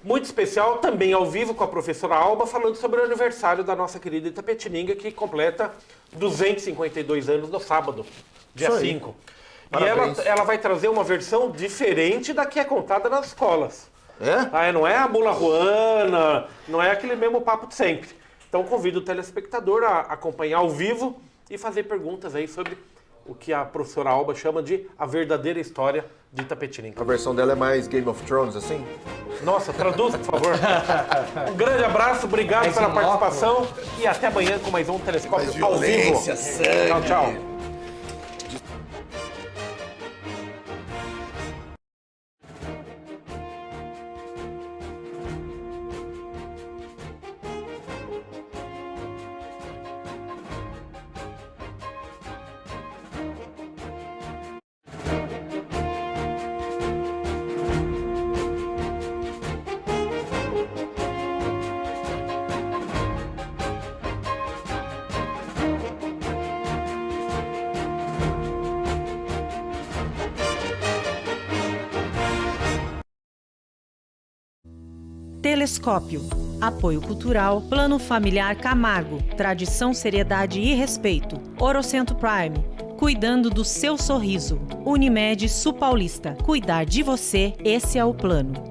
muito especial, também ao vivo com a professora Alba, falando sobre o aniversário da nossa querida Itapetininga, que completa 252 anos no sábado, dia Isso aí. 5. E Parabéns. ela vai trazer uma versão diferente da que é contada nas escolas. É? Não é a bula ruana, não é aquele mesmo papo de sempre. Então convido o telespectador a acompanhar ao vivo e fazer perguntas aí sobre o que a professora Alba chama de a verdadeira história de Itapetininga. A versão dela é mais Game of Thrones, assim? Nossa, traduz, por favor. Um grande abraço, obrigado pela participação e até amanhã com mais um Telescópio ao vivo. Tchau, tchau. Telescópio. Apoio Cultural, Plano Familiar Camargo, Tradição, Seriedade e Respeito. Orocento Prime, cuidando do seu sorriso. Unimed Sul Paulista, cuidar de você, esse é o plano.